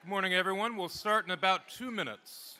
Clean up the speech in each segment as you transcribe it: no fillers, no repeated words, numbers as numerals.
Good morning, everyone. We'll start in about 2 minutes.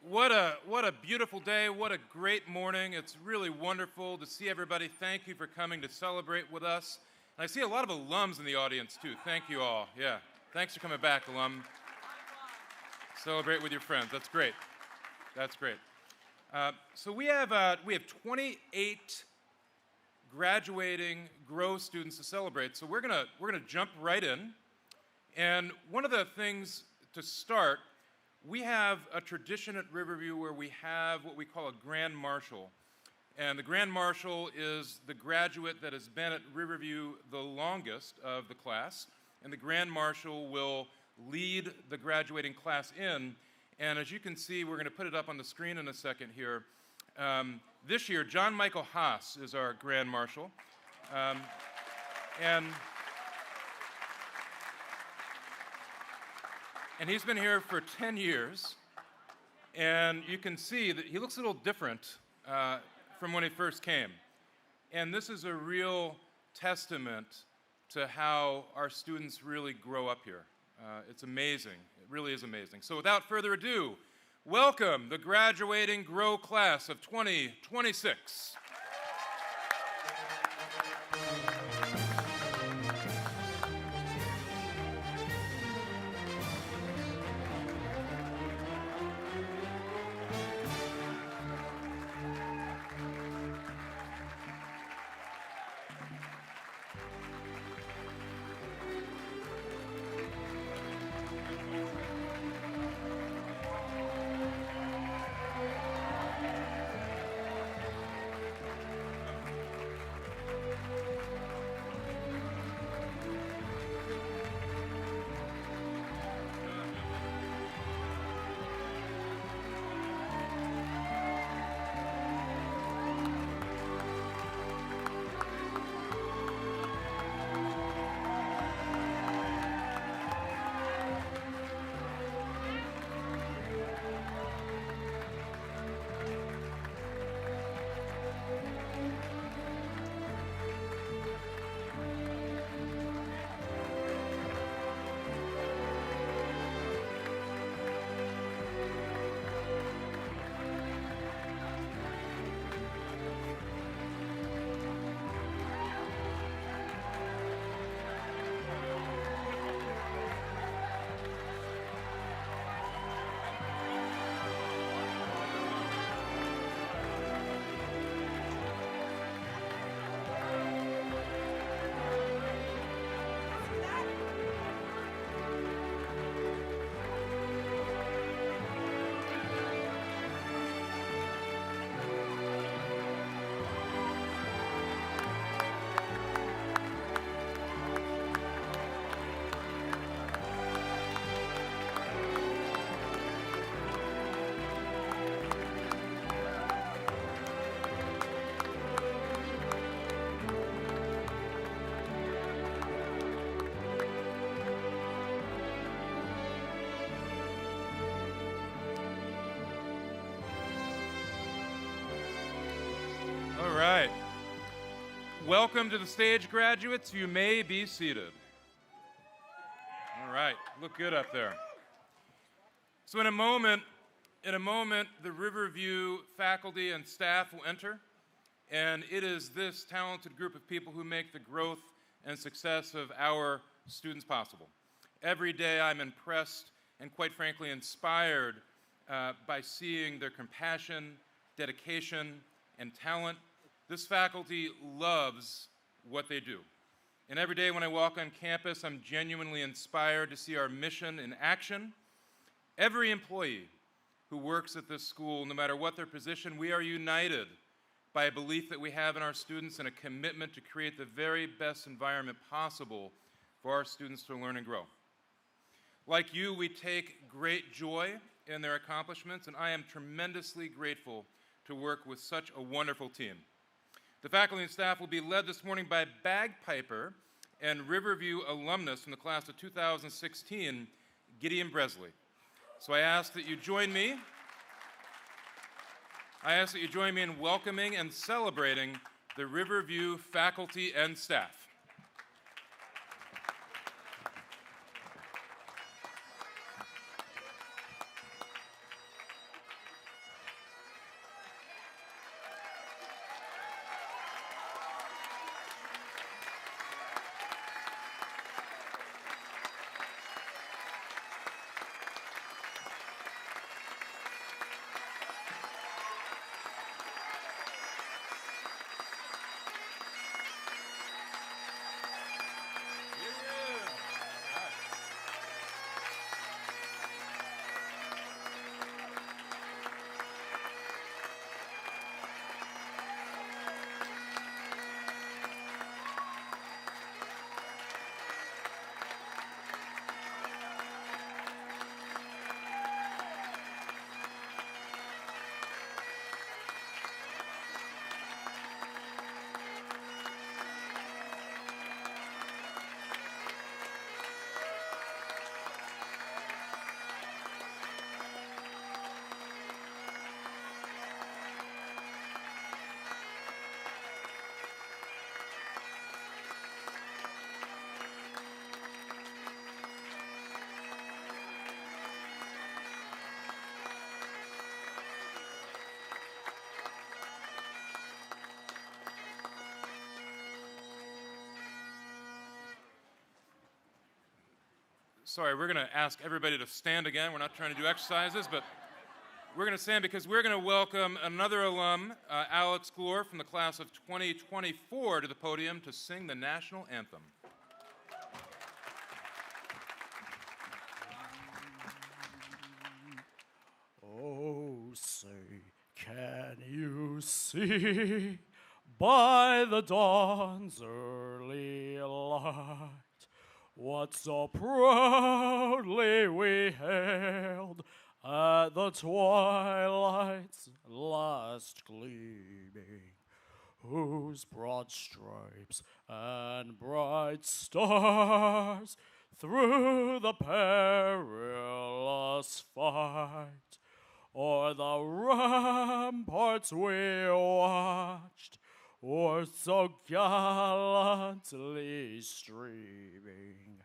What a beautiful day. What a great morning. It's really wonderful to see everybody. Thank you for coming to celebrate with us. And I see a lot of alums in the audience, too. Thank you all. Yeah. Thanks for coming back, alum. Celebrate with your friends. That's great. That's great. So we have 28 graduating Grow students to celebrate. So we're gonna jump right in. And one of the things to start, we have a tradition at Riverview where we have what we call a Grand Marshal. And the Grand Marshal is the graduate that has been at Riverview the longest of the class. And the Grand Marshal will lead the graduating class in. And as you can see, we're going to put it up on the screen in a second here. This year, John Michael Haas is our Grand Marshal. And he's been here for 10 years, and you can see that he looks a little different from when he first came. And this is a real testament to how our students really grow up here. It's amazing. It really is amazing. So without further ado, welcome the graduating Grow class of 2026. Welcome to the stage, graduates. You may be seated. All right, look good up there. So in a moment, the Riverview faculty and staff will enter, and it is this talented group of people who make the growth and success of our students possible. Every day I'm impressed and quite frankly inspired by seeing their compassion, dedication, and talent. This faculty loves what they do. And every day when I walk on campus, I'm genuinely inspired to see our mission in action. Every employee who works at this school, no matter what their position, we are united by a belief that we have in our students and a commitment to create the very best environment possible for our students to learn and grow. Like you, we take great joy in their accomplishments, and I am tremendously grateful to work with such a wonderful team. The faculty and staff will be led this morning by bagpiper and Riverview alumnus from the class of 2016, Gideon Bresley. So I ask that you join me in welcoming and celebrating the Riverview faculty and staff. Sorry, we're going to ask everybody to stand again. We're not trying to do exercises, but we're going to stand because we're going to welcome another alum, Alex Glore, from the class of 2024 to the podium to sing the national anthem. Oh, say, can you see by the dawn's early light what so proudly we hailed at the twilight's last gleaming, whose broad stripes and bright stars through the perilous fight o'er the ramparts we watched were so gallantly streaming,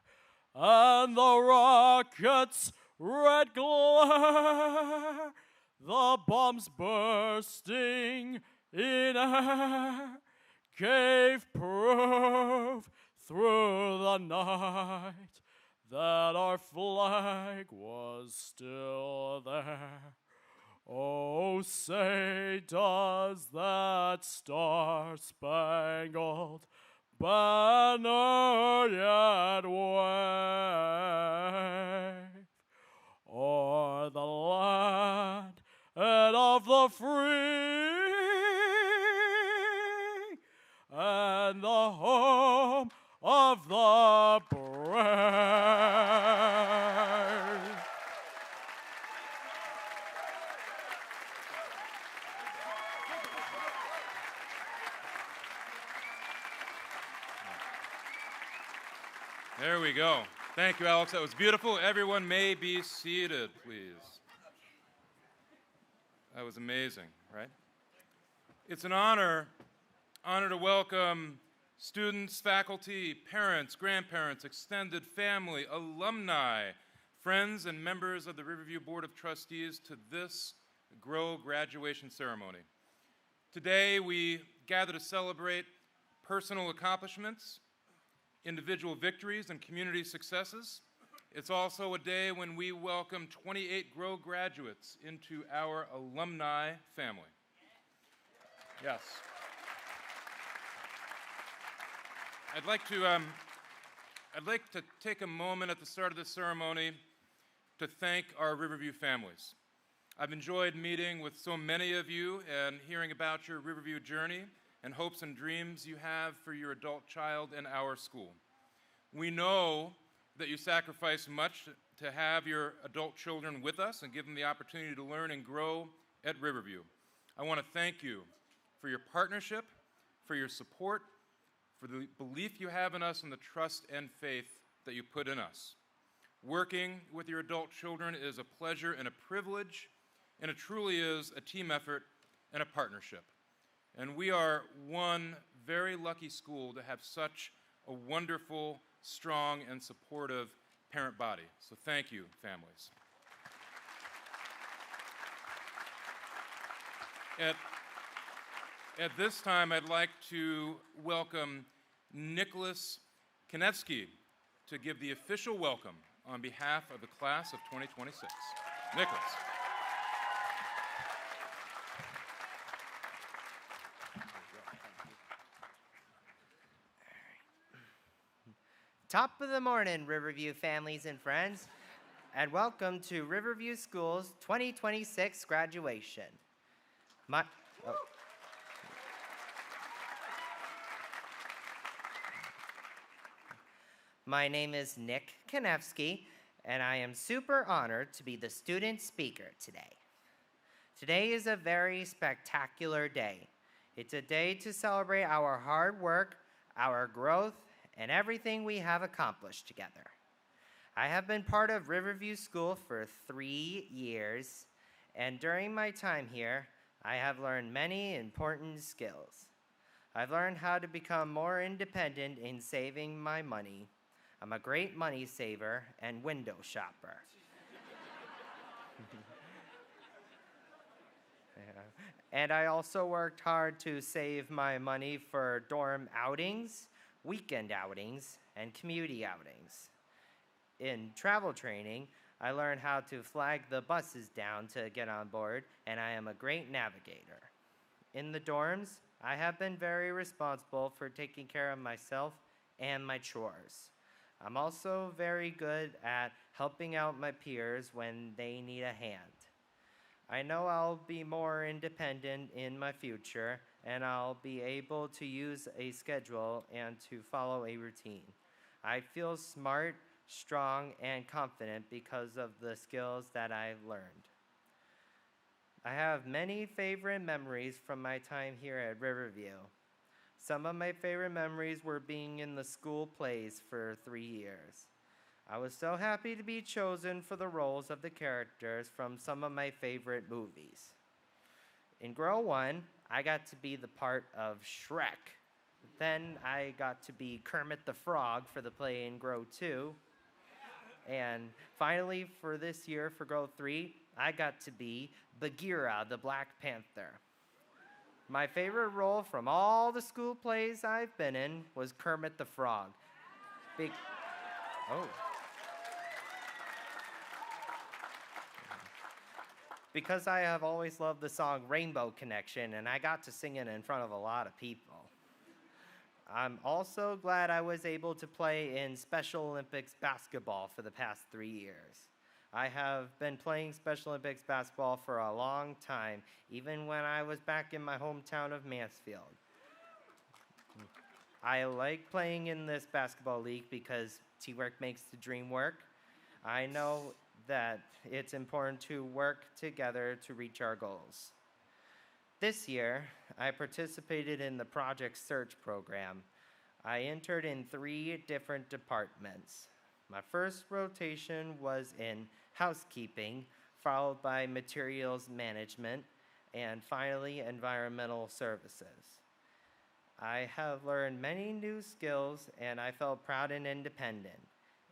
and the rockets' red glare, the bombs bursting in air, gave proof through the night that our flag was still there. Oh, say, does that star-spangled banner yet wave o'er the land and of the free and the home of the brave? There we go. Thank you, Alex. That was beautiful. Everyone may be seated, please. That was amazing, right? It's an honor to welcome Students, faculty, parents, grandparents, extended family, alumni, friends, and members of the Riverview Board of Trustees to this GROW graduation ceremony. Today, we gather to celebrate personal accomplishments, individual victories, and community successes. It's also a day when we welcome 28 GROW graduates into our alumni family. Yes. I'd like to take a moment at the start of this ceremony to thank our Riverview families. I've enjoyed meeting with so many of you and hearing about your Riverview journey and hopes and dreams you have for your adult child in our school. We know that you sacrifice much to have your adult children with us and give them the opportunity to learn and grow at Riverview. I want to thank you for your partnership, for your support, for the belief you have in us and the trust and faith that you put in us. Working with your adult children is a pleasure and a privilege, and it truly is a team effort and a partnership. And we are one very lucky school to have such a wonderful, strong, and supportive parent body. So thank you, families. At this time, I'd like to welcome Nicholas Konevsky to give the official welcome on behalf of the class of 2026. Nicholas. Top of the morning, Riverview families and friends, and welcome to Riverview School's 2026 graduation. My name is Nick Konevsky, and I am super honored to be the student speaker today. Today is a very spectacular day. It's a day to celebrate our hard work, our growth, and everything we have accomplished together. I have been part of Riverview School for 3 years, and during my time here, I have learned many important skills. I've learned how to become more independent in saving my money. I'm a great money saver and window shopper. And I also worked hard to save my money for dorm outings, weekend outings, and community outings. In travel training, I learned how to flag the buses down to get on board, and I am a great navigator. In the dorms, I have been very responsible for taking care of myself and my chores. I'm also very good at helping out my peers when they need a hand. I know I'll be more independent in my future, and I'll be able to use a schedule and to follow a routine. I feel smart, strong, and confident because of the skills that I've learned. I have many favorite memories from my time here at Riverview. Some of my favorite memories were being in the school plays for 3 years. I was so happy to be chosen for the roles of the characters from some of my favorite movies. In GROW 1, I got to be the part of Shrek. Then I got to be Kermit the Frog for the play in GROW 2. And finally, for this year, for GROW 3, I got to be Bagheera the Black Panther. My favorite role from all the school plays I've been in was Kermit the Frog. Because I have always loved the song Rainbow Connection, and I got to sing it in front of a lot of people. I'm also glad I was able to play in Special Olympics basketball for the past 3 years. I have been playing Special Olympics basketball for a long time, even when I was back in my hometown of Mansfield. I like playing in this basketball league because teamwork makes the dream work. I know that it's important to work together to reach our goals. This year, I participated in the Project Search program. I entered in 3 different departments. My first rotation was in housekeeping, followed by materials management, and finally environmental services. I have learned many new skills and I felt proud and independent.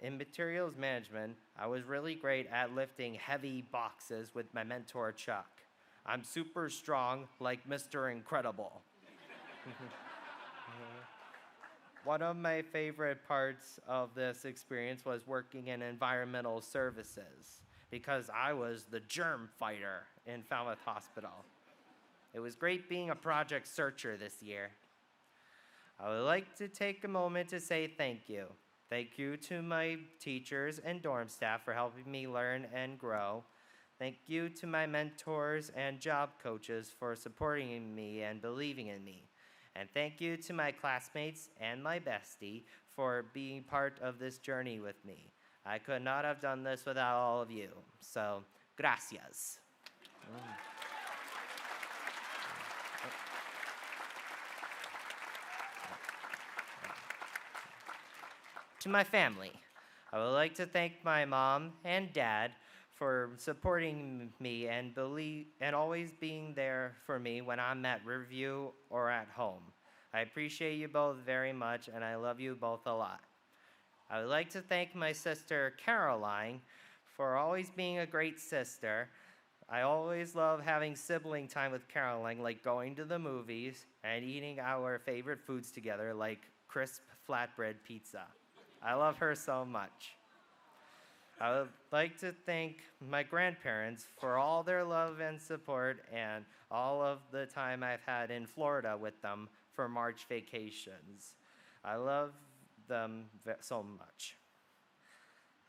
In materials management, I was really great at lifting heavy boxes with my mentor Chuck. I'm super strong, like Mr. Incredible. One of my favorite parts of this experience was working in environmental services because I was the germ fighter in Falmouth Hospital. It was great being a project searcher this year. I would like to take a moment to say thank you. Thank you to my teachers and dorm staff for helping me learn and grow. Thank you to my mentors and job coaches for supporting me and believing in me. And thank you to my classmates and my bestie for being part of this journey with me. I could not have done this without all of you. So, gracias. To my family, I would like to thank my mom and dad for supporting me and always being there for me when I'm at Riverview or at home. I appreciate you both very much, and I love you both a lot. I would like to thank my sister Caroline for always being a great sister. I always love having sibling time with Caroline, like going to the movies and eating our favorite foods together, like crisp flatbread pizza. I love her so much. I would like to thank my grandparents for all their love and support and all of the time I've had in Florida with them for March vacations. I love them so much.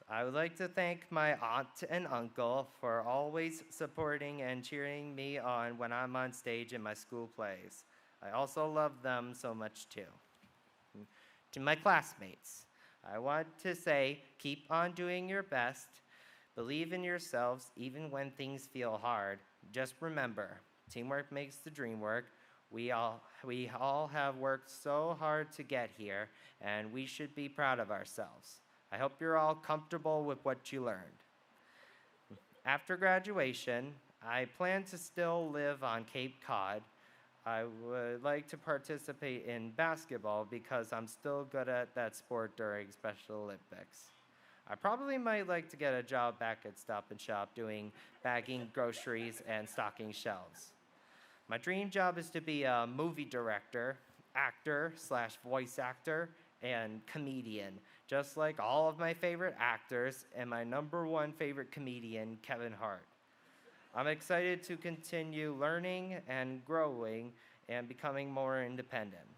I would like to thank my aunt and uncle for always supporting and cheering me on when I'm on stage in my school plays. I also love them so much too. To my classmates, I want to say, keep on doing your best. Believe in yourselves even when things feel hard. Just remember, teamwork makes the dream work. We all have worked so hard to get here, and we should be proud of ourselves. I hope you're all comfortable with what you learned. After graduation, I plan to still live on Cape Cod. I would like to participate in basketball because I'm still good at that sport during Special Olympics. I probably might like to get a job back at Stop and Shop doing bagging groceries and stocking shelves. My dream job is to be a movie director, actor/voice actor, and comedian, just like all of my favorite actors and my #1 favorite comedian, Kevin Hart. I'm excited to continue learning and growing and becoming more independent.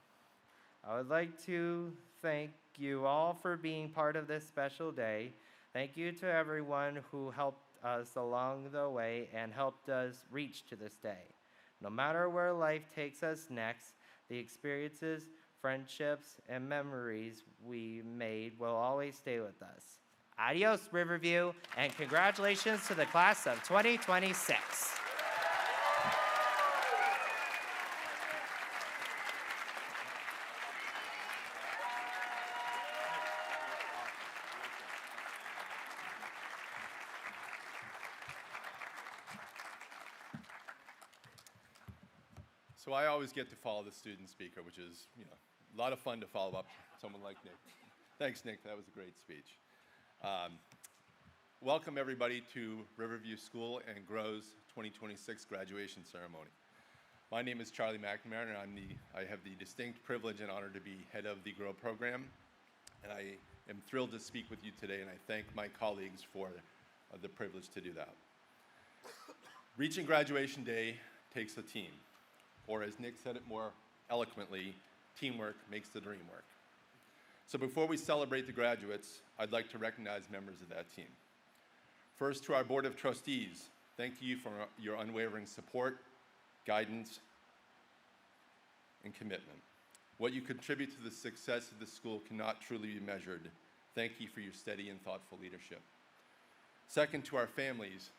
I would like to thank you all for being part of this special day. Thank you to everyone who helped us along the way and helped us reach to this day. No matter where life takes us next, the experiences, friendships, and memories we made will always stay with us. Adios, Riverview, and congratulations to the class of 2026. So I always get to follow the student speaker, which is, a lot of fun to follow up someone like Nick. Thanks, Nick. That was a great speech. Welcome, everybody, to Riverview School and Grow's 2026 graduation ceremony. My name is Charlie McNamara, and I have the distinct privilege and honor to be head of the Grow program. And I am thrilled to speak with you today, and I thank my colleagues for the privilege to do that. Reaching graduation day takes a team, or as Nick said it more eloquently, teamwork makes the dream work. So before we celebrate the graduates, I'd like to recognize members of that team. First, to our Board of Trustees, thank you for your unwavering support, guidance, and commitment. What you contribute to the success of the school cannot truly be measured. Thank you for your steady and thoughtful leadership. Second, to our families,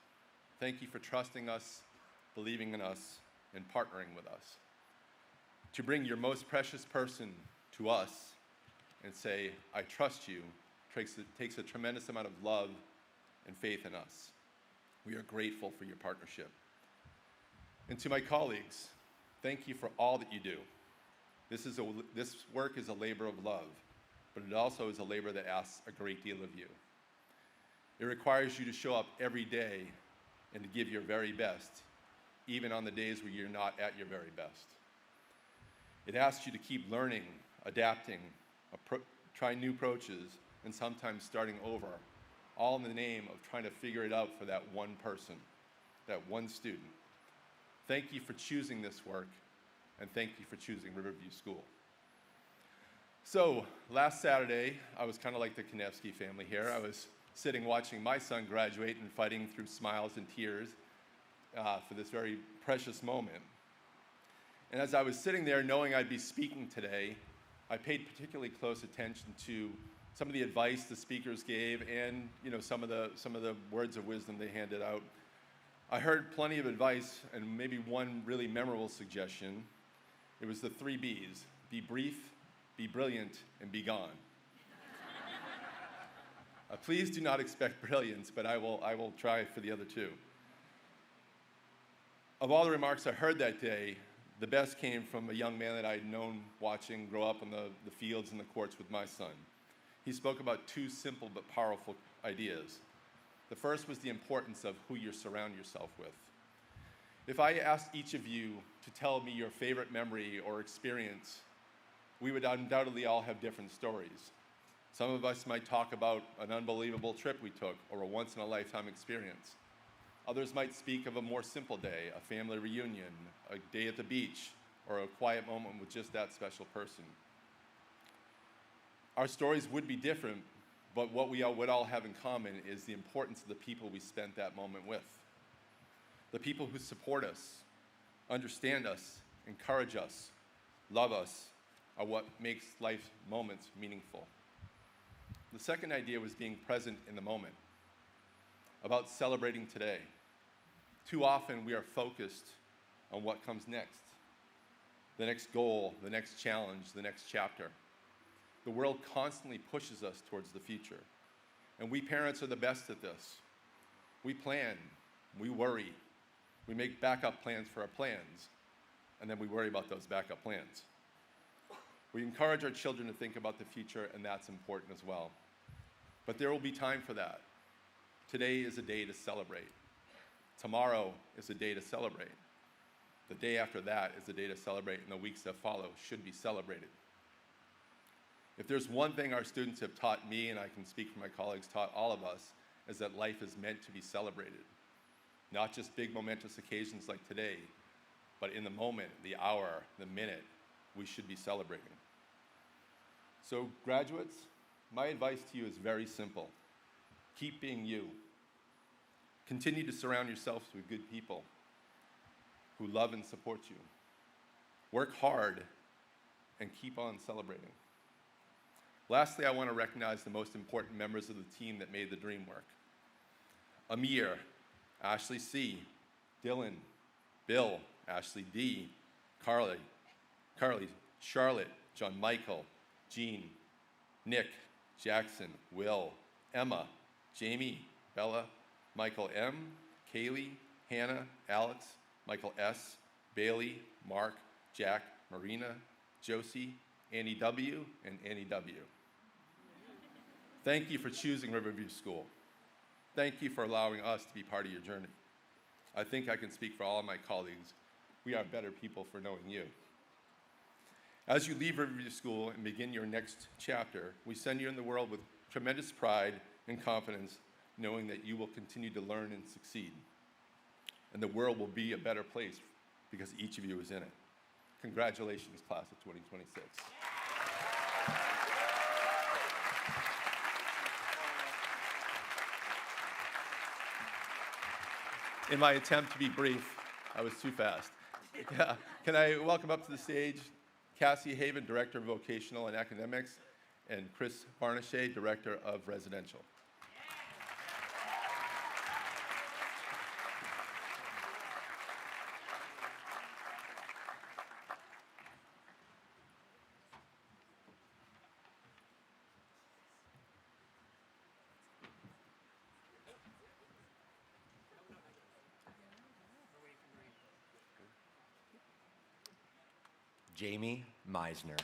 thank you for trusting us, believing in us, and partnering with us. To bring your most precious person to us and say, I trust you, takes a tremendous amount of love and faith in us. We are grateful for your partnership. And to my colleagues, thank you for all that you do. This work is a labor of love, but it also is a labor that asks a great deal of you. It requires you to show up every day and to give your very best, even on the days where you're not at your very best. It asks you to keep learning, adapting, trying new approaches, and sometimes starting over, all in the name of trying to figure it out for that one person, that one student. Thank you for choosing this work, and thank you for choosing Riverview School. So, last Saturday, I was kind of like the Konevsky family here. I was sitting watching my son graduate and fighting through smiles and tears for this very precious moment. And as I was sitting there knowing I'd be speaking today, I paid particularly close attention to some of the advice the speakers gave and some of the words of wisdom they handed out. I heard plenty of advice and maybe one really memorable suggestion. It was the 3 B's: be brief, be brilliant, and be gone. Please do not expect brilliance, but I will try for the other 2. Of all the remarks I heard that day, the best came from a young man that I had known watching grow up in the fields and the courts with my son. He spoke about 2 simple but powerful ideas. The first was the importance of who you surround yourself with. If I asked each of you to tell me your favorite memory or experience, we would undoubtedly all have different stories. Some of us might talk about an unbelievable trip we took or a once-in-a-lifetime experience. Others might speak of a more simple day, a family reunion, a day at the beach, or a quiet moment with just that special person. Our stories would be different, but what we would all have in common is the importance of the people we spent that moment with. The people who support us, understand us, encourage us, love us, are what makes life's moments meaningful. The second idea was being present in the moment, about celebrating today. Too often we are focused on what comes next, the next goal, the next challenge, the next chapter. The world constantly pushes us towards the future, and we parents are the best at this. We plan, we worry, we make backup plans for our plans, and then we worry about those backup plans. We encourage our children to think about the future, and that's important as well. But there will be time for that. Today is a day to celebrate. Tomorrow is a day to celebrate. The day after that is a day to celebrate, and the weeks that follow should be celebrated. If there's one thing our students have taught me, and I can speak for my colleagues, taught all of us, is that life is meant to be celebrated. Not just big momentous occasions like today, but in the moment, the hour, the minute, we should be celebrating. So graduates, my advice to you is very simple. Keep being you. Continue to surround yourselves with good people who love and support you. Work hard and keep on celebrating. Lastly, I want to recognize the most important members of the team that made the dream work. Amir, Ashley C., Dylan, Bill, Ashley D., Carly, Charlotte, John Michael, Jean, Nick, Jackson, Will, Emma, Jamie, Bella, Michael M., Kaylee, Hannah, Alex, Michael S., Bailey, Mark, Jack, Marina, Josie, Annie W., and Annie W. Thank you for choosing Riverview School. Thank you for allowing us to be part of your journey. I think I can speak for all of my colleagues. We are better people for knowing you. As you leave Riverview School and begin your next chapter, we send you in the world with tremendous pride and confidence, knowing that you will continue to learn and succeed. And the world will be a better place because each of you is in it. Congratulations, class of 2026. In my attempt to be brief, I was too fast. Can I welcome up to the stage Cassie Haven, Director of Vocational and Academics, and Chris Barnachet, Director of Residential. Jamie, Meisner.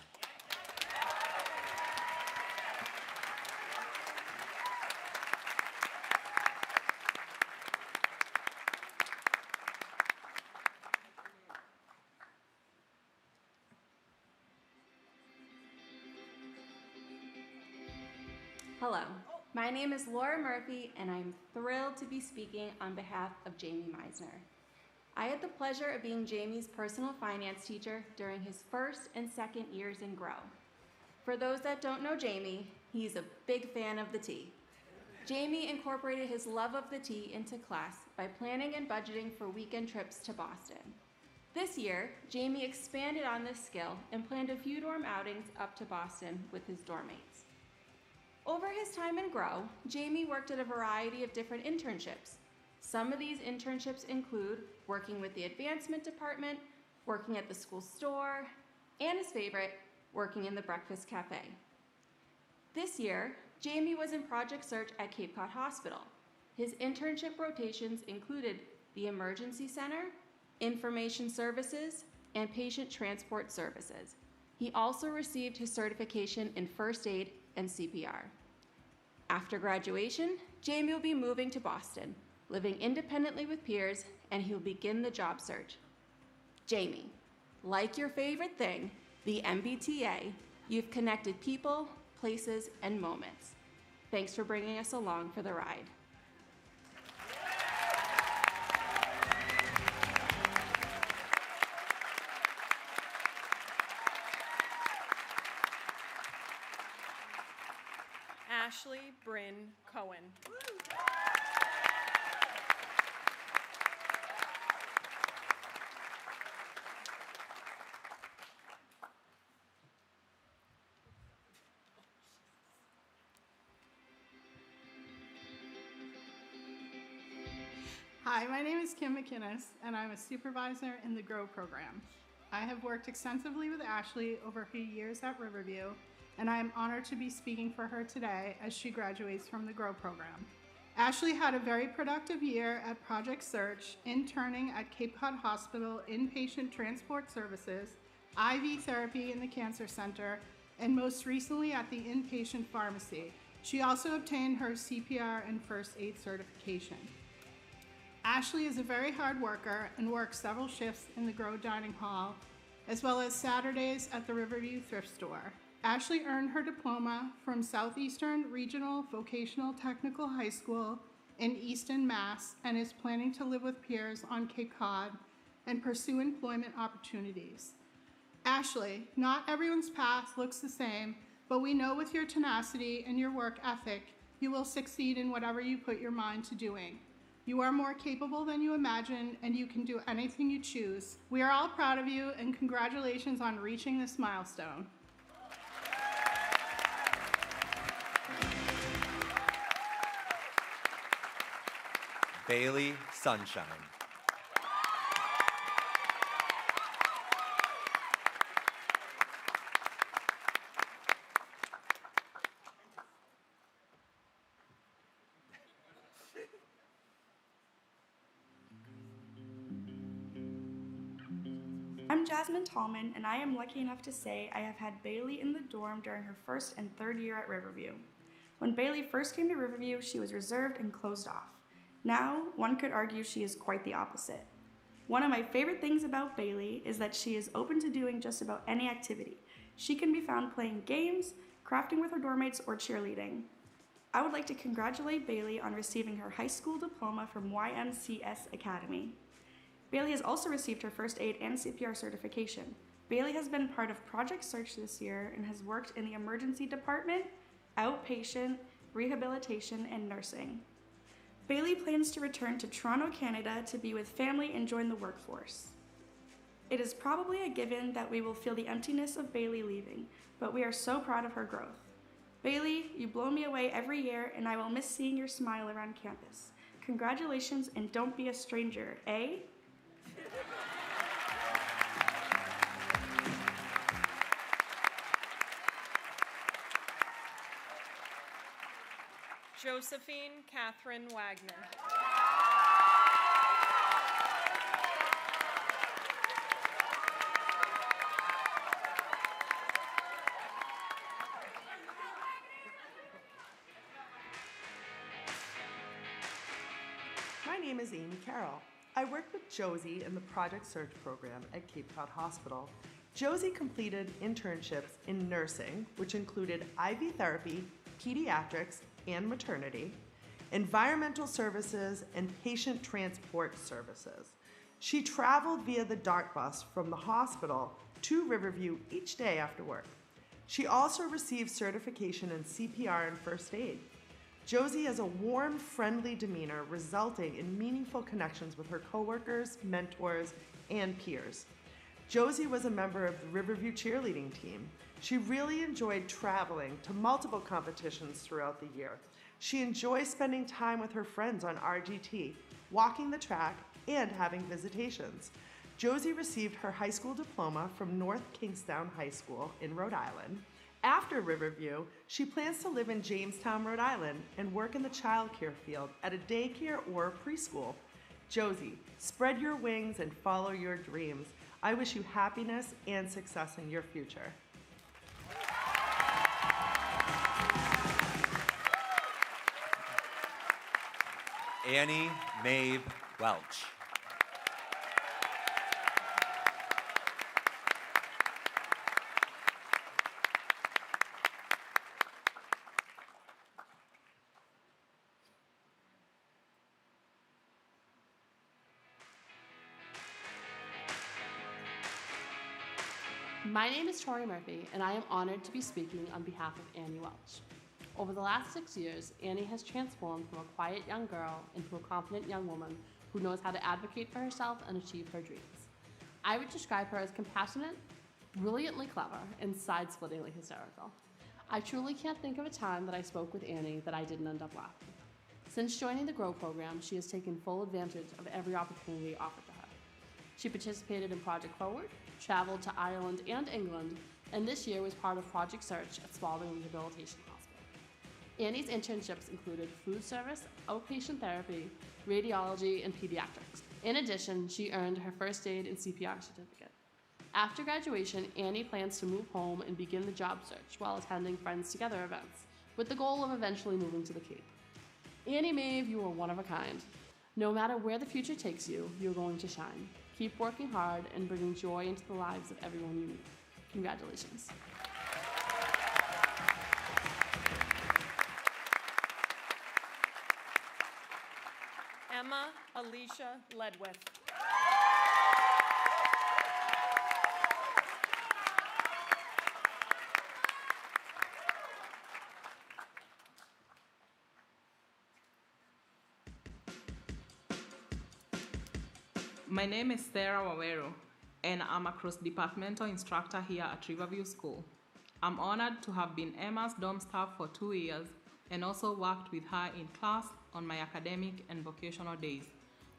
Hello, my name is Laura Murphy, and I'm thrilled to be speaking on behalf of Jamie Meisner. I had the pleasure of being Jamie's personal finance teacher during his first and second years in Grow. For those that don't know Jamie, he's a big fan of the tea. Jamie incorporated his love of the tea into class by planning and budgeting for weekend trips to Boston. This year, Jamie expanded on this skill and planned a few dorm outings up to Boston with his dorm mates. Over his time in Grow, Jamie worked at a variety of different internships. Some of these internships include working with the advancement department, working at the school store, and his favorite, working in the breakfast cafe. This year, Jamie was in Project Search at Cape Cod Hospital. His internship rotations included the Emergency Center, Information Services, and Patient Transport Services. He also received his certification in First Aid and CPR. After graduation, Jamie will be moving to Boston, living independently with peers, and he will begin the job search. Jamie, like your favorite thing, the MBTA, you've connected people, places, and moments. Thanks for bringing us along for the ride. Ashley Bryn Cohen. Hi, my name is Kim McInnes, and I'm a supervisor in the GROW program. I have worked extensively with Ashley over her years at Riverview, and I am honored to be speaking for her today as she graduates from the GROW program. Ashley had a very productive year at Project Search, interning at Cape Cod Hospital Inpatient Transport Services, IV therapy in the Cancer Center, and most recently at the Inpatient Pharmacy. She also obtained her CPR and First Aid certification. Ashley is a very hard worker and works several shifts in the GROW Dining Hall, as well as Saturdays at the Riverview Thrift Store. Ashley earned her diploma from Southeastern Regional Vocational Technical High School in Easton, Mass, and is planning to live with peers on Cape Cod and pursue employment opportunities. Ashley, not everyone's path looks the same, but we know with your tenacity and your work ethic, you will succeed in whatever you put your mind to doing. You are more capable than you imagine, and you can do anything you choose. We are all proud of you, and congratulations on reaching this milestone. Bailey Sunshine. I'm Jasmine Tallman, and I am lucky enough to say I have had Bailey in the dorm during her first and third year at Riverview. When Bailey first came to Riverview, she was reserved and closed off. Now, one could argue she is quite the opposite. One of my favorite things about Bailey is that she is open to doing just about any activity. She can be found playing games, crafting with her dorm mates, or cheerleading. I would like to congratulate Bailey on receiving her high school diploma from YMCS Academy. Bailey has also received her First Aid and CPR certification. Bailey has been part of Project Search this year and has worked in the emergency department, outpatient, rehabilitation, and nursing. Bailey plans to return to Toronto, Canada to be with family and join the workforce. It is probably a given that we will feel the emptiness of Bailey leaving, but we are so proud of her growth. Bailey, you blow me away every year, and I will miss seeing your smile around campus. Congratulations, and don't be a stranger, eh? Josephine Catherine Wagner. My name is Amy Carroll. I work with Josie in the Project Search program at Cape Cod Hospital. Josie completed internships in nursing, which included IV therapy, pediatrics, and maternity, environmental services, and patient transport services. She traveled via the DART bus from the hospital to Riverview each day after work. She also received certification in CPR and first aid. Josie has a warm, friendly demeanor, resulting in meaningful connections with her coworkers, mentors, and peers. Josie was a member of the Riverview cheerleading team. She really enjoyed traveling to multiple competitions throughout the year. She enjoys spending time with her friends on RGT, walking the track, and having visitations. Josie received her high school diploma from North Kingstown High School in Rhode Island. After Riverview, she plans to live in Jamestown, Rhode Island, and work in the childcare field at a daycare or a preschool. Josie, spread your wings and follow your dreams. I wish you happiness and success in your future. Annie Maeve Welch. My name is Tori Murphy, and I am honored to be speaking on behalf of Annie Welch. Over the last 6 years, Annie has transformed from a quiet young girl into a confident young woman who knows how to advocate for herself and achieve her dreams. I would describe her as compassionate, brilliantly clever, and side-splittingly hysterical. I truly can't think of a time that I spoke with Annie that I didn't end up laughing. Since joining the GROW program, she has taken full advantage of every opportunity offered to her. She participated in Project Forward, traveled to Ireland and England, and this year was part of Project Search at Spalding Rehabilitation Hospital. Annie's internships included food service, outpatient therapy, radiology, and pediatrics. In addition, she earned her first aid and CPR certificate. After graduation, Annie plans to move home and begin the job search while attending Friends Together events, with the goal of eventually moving to the Cape. Annie Maeve, you are one of a kind. No matter where the future takes you, you're going to shine. Keep working hard and bringing joy into the lives of everyone you meet. Congratulations. Emma Alicia Ledwith. My name is Sarah Wawero, and I'm a cross-departmental instructor here at Riverview School. I'm honored to have been Emma's dorm staff for 2 years and also worked with her in class on my academic and vocational days.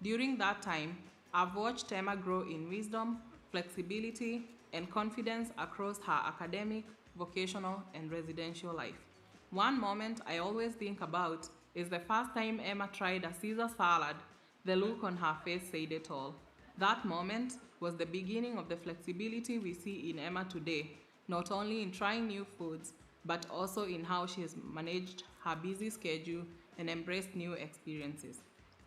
During that time, I've watched Emma grow in wisdom, flexibility, and confidence across her academic, vocational, and residential life. One moment I always think about is the first time Emma tried a Caesar salad. The look on her face said it all. That moment was the beginning of the flexibility we see in Emma today, not only in trying new foods, but also in how she has managed her busy schedule and embraced new experiences.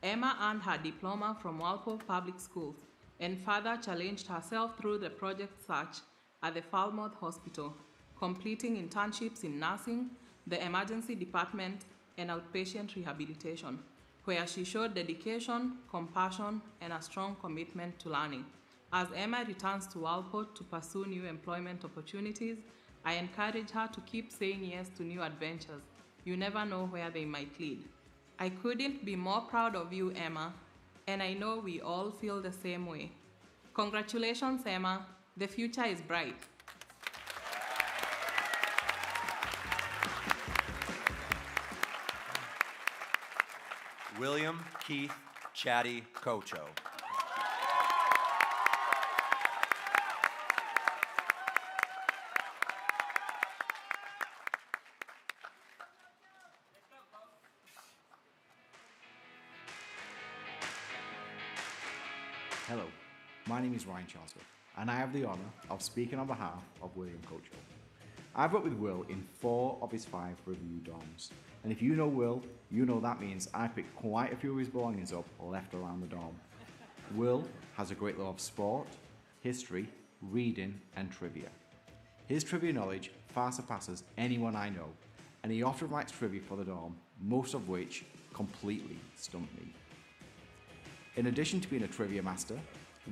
Emma earned her diploma from Walpole Public Schools and further challenged herself through the Project Search at the Falmouth Hospital, completing internships in nursing, the emergency department, and outpatient rehabilitation, where she showed dedication, compassion, and a strong commitment to learning. As Emma returns to Walpole to pursue new employment opportunities, I encourage her to keep saying yes to new adventures. You never know where they might lead. I couldn't be more proud of you, Emma, and I know we all feel the same way. Congratulations, Emma. The future is bright. William Keith Chatty Cocho. Hello, my name is Ryan Charlesworth, and I have the honor of speaking on behalf of William Cocho. I've worked with Will in 4 of his 5 Riverview dorms. And if you know Will, you know that means I picked quite a few of his belongings up left around the dorm. Will has a great love of sport, history, reading and trivia. His trivia knowledge far surpasses anyone I know, and he often writes trivia for the dorm, most of which completely stumped me. In addition to being a trivia master,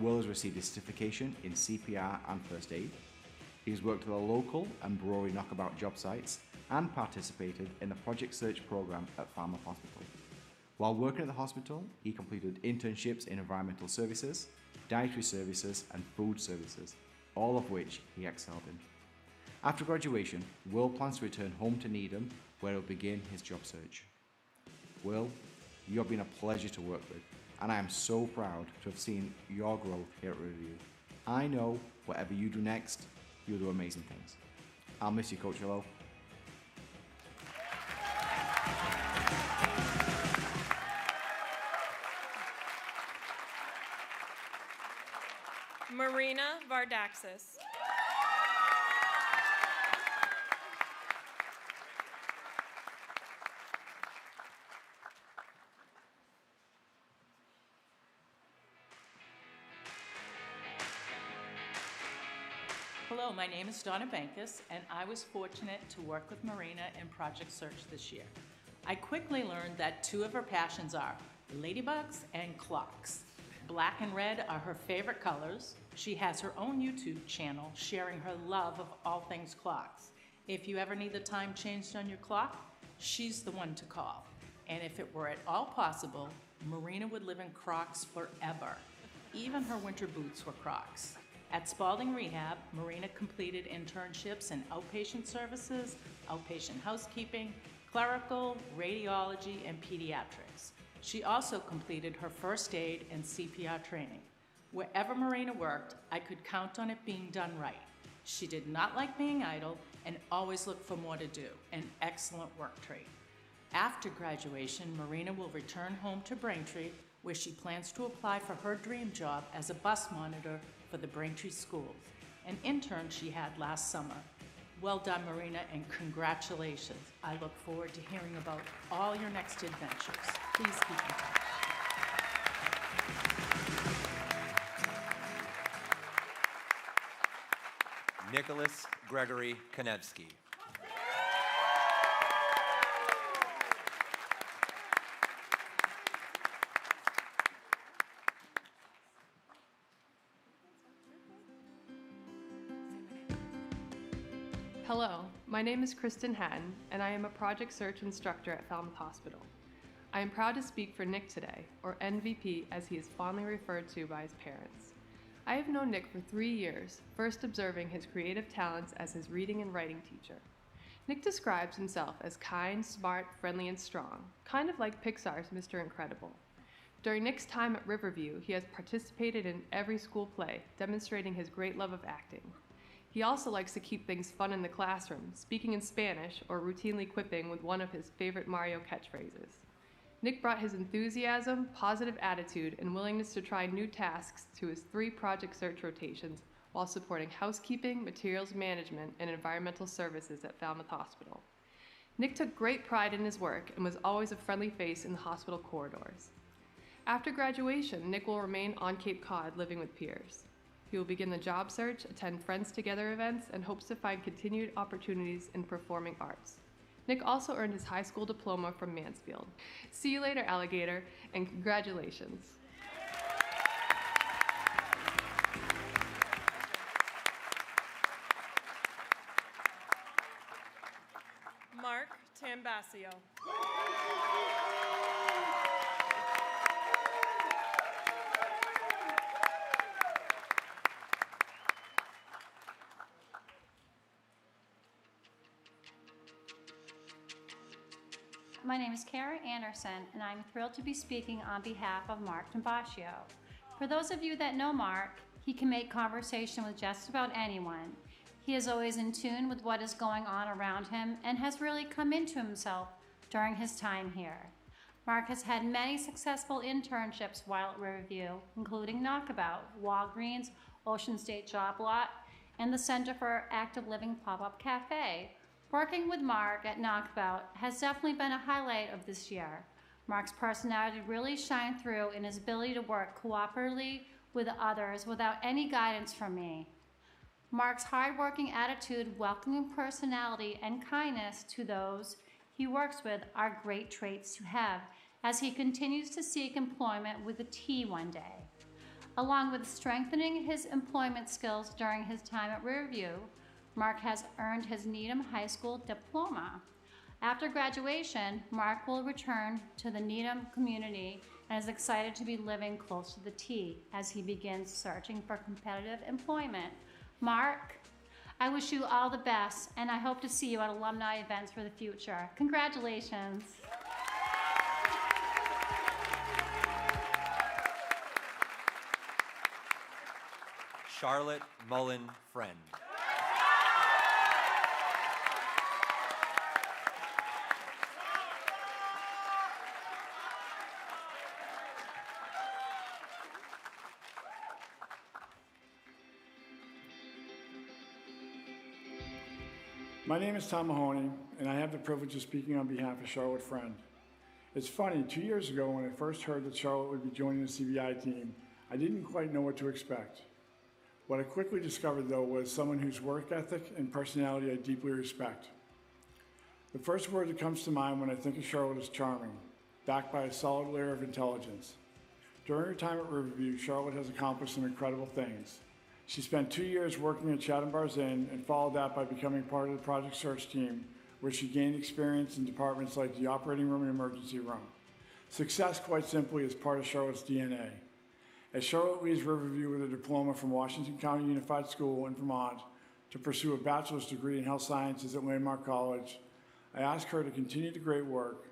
Will has received a certification in CPR and first aid. He has worked with the local and brewery knockabout job sites and participated in the Project Search program at Falmouth Hospital. While working at the hospital, he completed internships in environmental services, dietary services and food services, all of which he excelled in. After graduation, Will plans to return home to Needham, where he'll begin his job search. Will, you have been a pleasure to work with, and I am so proud to have seen your growth here at Riverview. I know whatever you do next, you'll do amazing things. I'll miss you, Coach Hello. Marina Vardaxis. Hello, my name is Donna Bankus, and I was fortunate to work with Marina in Project Search this year. I quickly learned that 2 of her passions are ladybugs and clocks. Black and red are her favorite colors. She has her own YouTube channel sharing her love of all things clocks. If you ever need the time changed on your clock, she's the one to call. And if it were at all possible, Marina would live in Crocs forever. Even her winter boots were Crocs. At Spalding Rehab, Marina completed internships in outpatient services, outpatient housekeeping, clerical, radiology, and pediatrics. She also completed her first aid and CPR training. Wherever Marina worked, I could count on it being done right. She did not like being idle and always looked for more to do, an excellent work trait. After graduation, Marina will return home to Braintree, where she plans to apply for her dream job as a bus monitor for the Braintree schools, an intern she had last summer. Well done, Marina, and congratulations. I look forward to hearing about all your next adventures. Please keep in touch. Nicholas Gregory Konevsky. Hello, my name is Kristen Hatton, and I am a Project Search instructor at Falmouth Hospital. I am proud to speak for Nick today, or NVP as he is fondly referred to by his parents. I have known Nick for 3 years, first observing his creative talents as his reading and writing teacher. Nick describes himself as kind, smart, friendly, and strong, kind of like Pixar's Mr. Incredible. During Nick's time at Riverview, he has participated in every school play, demonstrating his great love of acting. He also likes to keep things fun in the classroom, speaking in Spanish or routinely quipping with one of his favorite Mario catchphrases. Nick brought his enthusiasm, positive attitude, and willingness to try new tasks to his 3 Project Search rotations while supporting housekeeping, materials management, and environmental services at Falmouth Hospital. Nick took great pride in his work and was always a friendly face in the hospital corridors. After graduation, Nick will remain on Cape Cod living with peers. He will begin the job search, attend Friends Together events, and hopes to find continued opportunities in performing arts. Nick also earned his high school diploma from Mansfield. See you later, alligator, and congratulations. Mark Tambasio. My name is Kara Anderson, and I'm thrilled to be speaking on behalf of Mark Tambascio. For those of you that know Mark, he can make conversation with just about anyone. He is always in tune with what is going on around him and has really come into himself during his time here. Mark has had many successful internships while at Riverview, including Knockabout, Walgreens, Ocean State Job Lot, and the Center for Active Living Pop-Up Cafe. Working with Mark at Knockabout has definitely been a highlight of this year. Mark's personality really shined through in his ability to work cooperatively with others without any guidance from me. Mark's hard-working attitude, welcoming personality, and kindness to those he works with are great traits to have as he continues to seek employment with a T one day. Along with strengthening his employment skills during his time at Riverview, Mark has earned his Needham High School diploma. After graduation, Mark will return to the Needham community and is excited to be living close to the T as he begins searching for competitive employment. Mark, I wish you all the best, and I hope to see you at alumni events for the future. Congratulations. Charlotte Mullen Friend. My name is Tom Mahoney, and I have the privilege of speaking on behalf of Charlotte Friend. It's funny, 2 years ago when I first heard that Charlotte would be joining the CBI team, I didn't quite know what to expect. What I quickly discovered, though, was someone whose work ethic and personality I deeply respect. The first word that comes to mind when I think of Charlotte is charming, backed by a solid layer of intelligence. During her time at Riverview, Charlotte has accomplished some incredible things. She spent 2 years working at Chatham Bars Inn and followed that by becoming part of the project search team, where she gained experience in departments like the operating room and emergency room. Success, quite simply, is part of Charlotte's DNA. As Charlotte leaves Riverview with a diploma from Washington County Unified School in Vermont to pursue a bachelor's degree in health sciences at Landmark College, I ask her to continue the great work,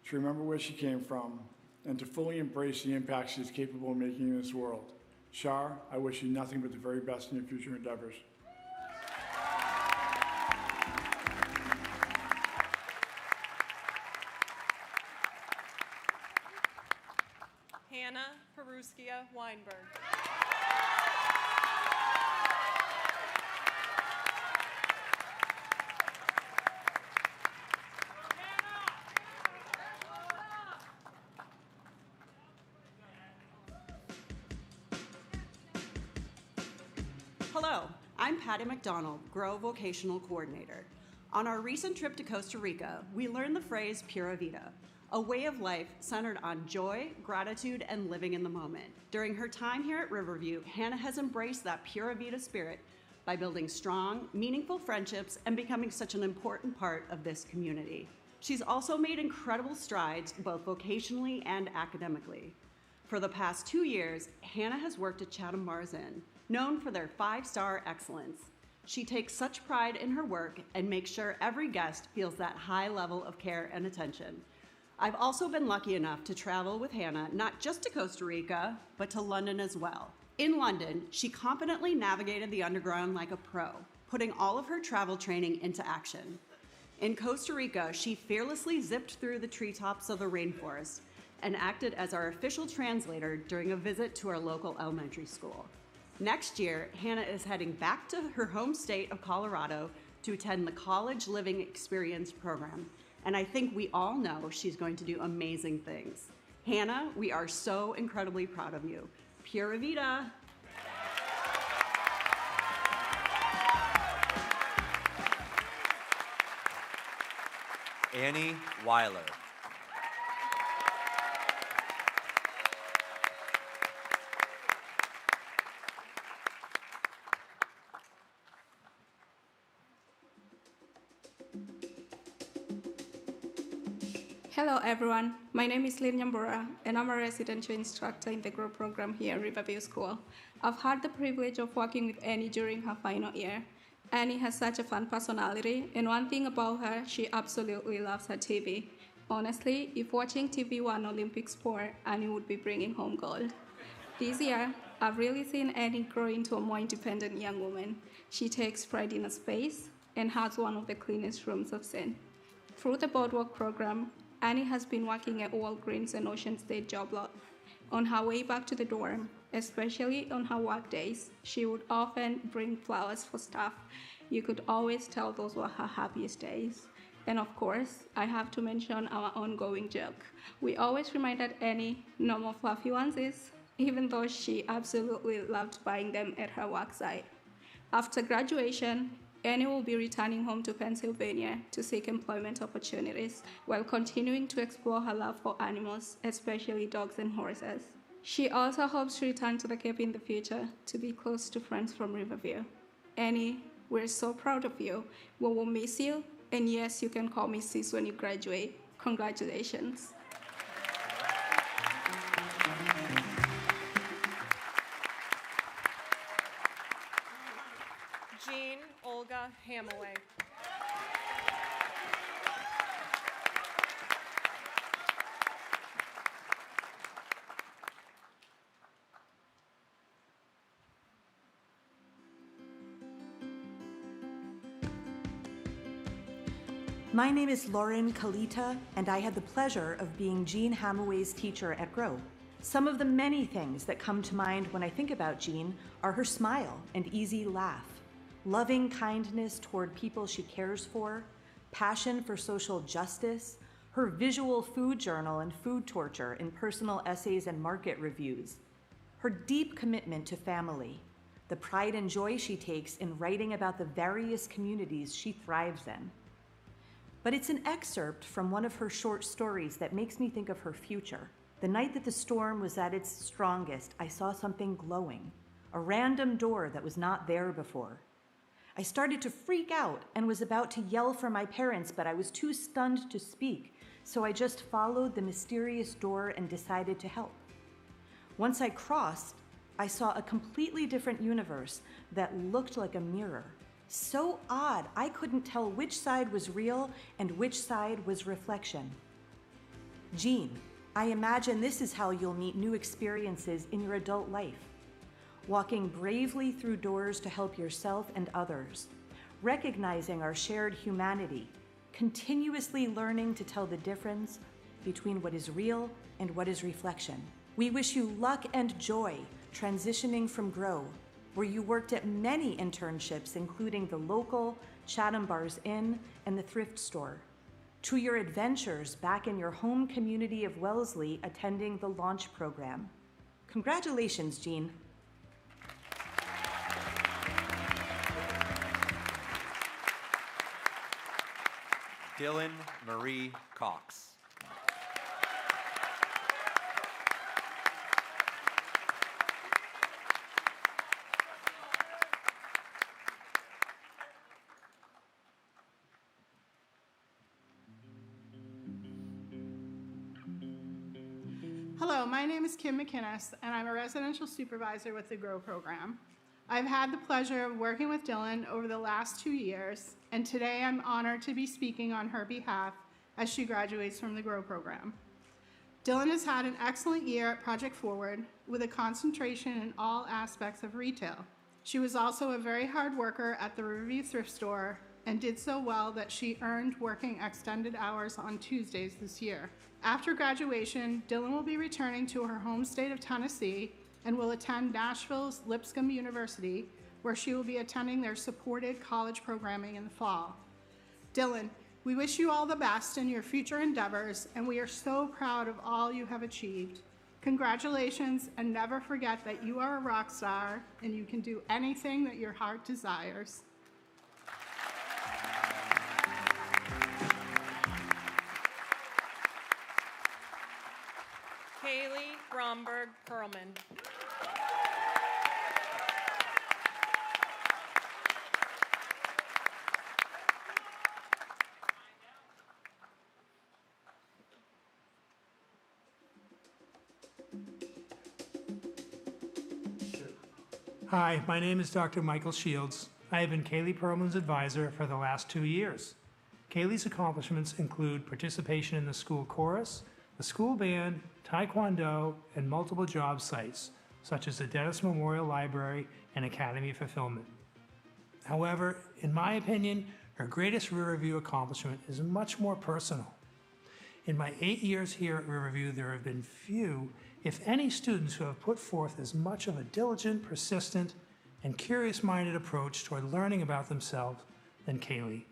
to remember where she came from, and to fully embrace the impact she is capable of making in this world. Char, I wish you nothing but the very best in your future endeavors. Hannah Peruskia Weinberg. Hello, I'm Patty McDonald, Grow Vocational Coordinator. On our recent trip to Costa Rica, we learned the phrase Pura Vida, a way of life centered on joy, gratitude, and living in the moment. During her time here at Riverview, Hannah has embraced that Pura Vida spirit by building strong, meaningful friendships and becoming such an important part of this community. She's also made incredible strides both vocationally and academically. For the past 2 years, Hannah has worked at Chatham Bars Inn, known for their 5-star excellence. She takes such pride in her work and makes sure every guest feels that high level of care and attention. I've also been lucky enough to travel with Hannah not just to Costa Rica, but to London as well. In London, she competently navigated the underground like a pro, putting all of her travel training into action. In Costa Rica, she fearlessly zipped through the treetops of the rainforest and acted as our official translator during a visit to our local elementary school. Next year, Hannah is heading back to her home state of Colorado to attend the College Living Experience program, and I think we all know she's going to do amazing things. Hannah, we are so incredibly proud of you. Pura Vida! Annie Weiler. Hello everyone, my name is Lynn Nyambura and I'm a residential instructor in the Grow program here at Riverview School. I've had the privilege of working with Annie during her final year. Annie has such a fun personality, and one thing about her, she absolutely loves her TV. Honestly, if watching TV were an Olympic sport, Annie would be bringing home gold. This year, I've really seen Annie grow into a more independent young woman. She takes pride in her space and has one of the cleanest rooms I've seen. Through the Boardwalk program, Annie has been working at Walgreens and Ocean State Job Lot. On her way back to the dorm, especially on her work days. She would often bring flowers for staff. You could always tell those were her happiest days. And of course, I have to mention our ongoing joke. We always reminded Annie no more fluffy onesies, even though she absolutely loved buying them at her work site. After graduation, Annie will be returning home to Pennsylvania to seek employment opportunities while continuing to explore her love for animals, especially dogs and horses. She also hopes to return to the Cape in the future to be close to friends from Riverview. Annie, we're so proud of you. We will miss you, and yes, you can call me sis when you graduate. Congratulations. Jean Olga Hamaway. My name is Lauren Kalita, and I had the pleasure of being Jean Hamaway's teacher at Grow. Some of the many things that come to mind when I think about Jean are her smile and easy laugh, loving kindness toward people she cares for, passion for social justice, her visual food journal and food torture in personal essays and market reviews, her deep commitment to family, the pride and joy she takes in writing about the various communities she thrives in. But it's an excerpt from one of her short stories that makes me think of her future. The night that the storm was at its strongest, I saw something glowing, a random door that was not there before. I started to freak out and was about to yell for my parents, but I was too stunned to speak, so I just followed the mysterious door and decided to help. Once I crossed, I saw a completely different universe that looked like a mirror. So odd, I couldn't tell which side was real and which side was reflection. Jean, I imagine this is how you'll meet new experiences in your adult life. Walking bravely through doors to help yourself and others, recognizing our shared humanity, continuously learning to tell the difference between what is real and what is reflection. We wish you luck and joy transitioning from Grow, where you worked at many internships, including the local Chatham Bars Inn and the thrift store, to your adventures back in your home community of Wellesley attending the launch program. Congratulations, Jean. Dylan Marie Cox. Hello, my name is Kim McInnes, and I'm a residential supervisor with the GROW program. I've had the pleasure of working with Dylan over the last 2 years, and today I'm honored to be speaking on her behalf as she graduates from the GROW program. Dylan has had an excellent year at Project Forward with a concentration in all aspects of retail. She was also a very hard worker at the Riverview thrift store and did so well that she earned working extended hours on Tuesdays this year. After graduation, Dylan will be returning to her home state of Tennessee and will attend Nashville's Lipscomb University, where she will be attending their supported college programming in the fall. Dylan, we wish you all the best in your future endeavors, and we are so proud of all you have achieved. Congratulations, and never forget that you are a rock star and you can do anything that your heart desires. Kaylee Romberg Perlman. Hi, my name is Dr. Michael Shields. I have been Kaylee Perlman's advisor for the last 2 years. Kaylee's accomplishments include participation in the school chorus, the school band, taekwondo, and multiple job sites, such as the Dennis Memorial Library and Academy Fulfillment. However, in my opinion, her greatest Riverview accomplishment is much more personal. In my 8 years here at Riverview, there have been few, if any, students who have put forth as much of a diligent, persistent, and curious-minded approach toward learning about themselves than Kaylee.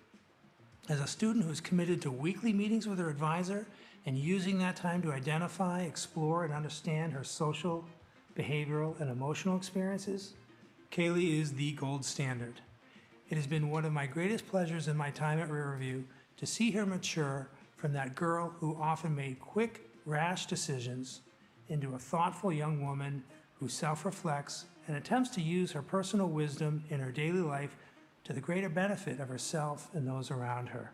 As a student who is committed to weekly meetings with her advisor and using that time to identify, explore, and understand her social, behavioral, and emotional experiences, Kaylee is the gold standard. It has been one of my greatest pleasures in my time at Riverview to see her mature from that girl who often made quick, rash decisions into a thoughtful young woman who self-reflects and attempts to use her personal wisdom in her daily life to the greater benefit of herself and those around her.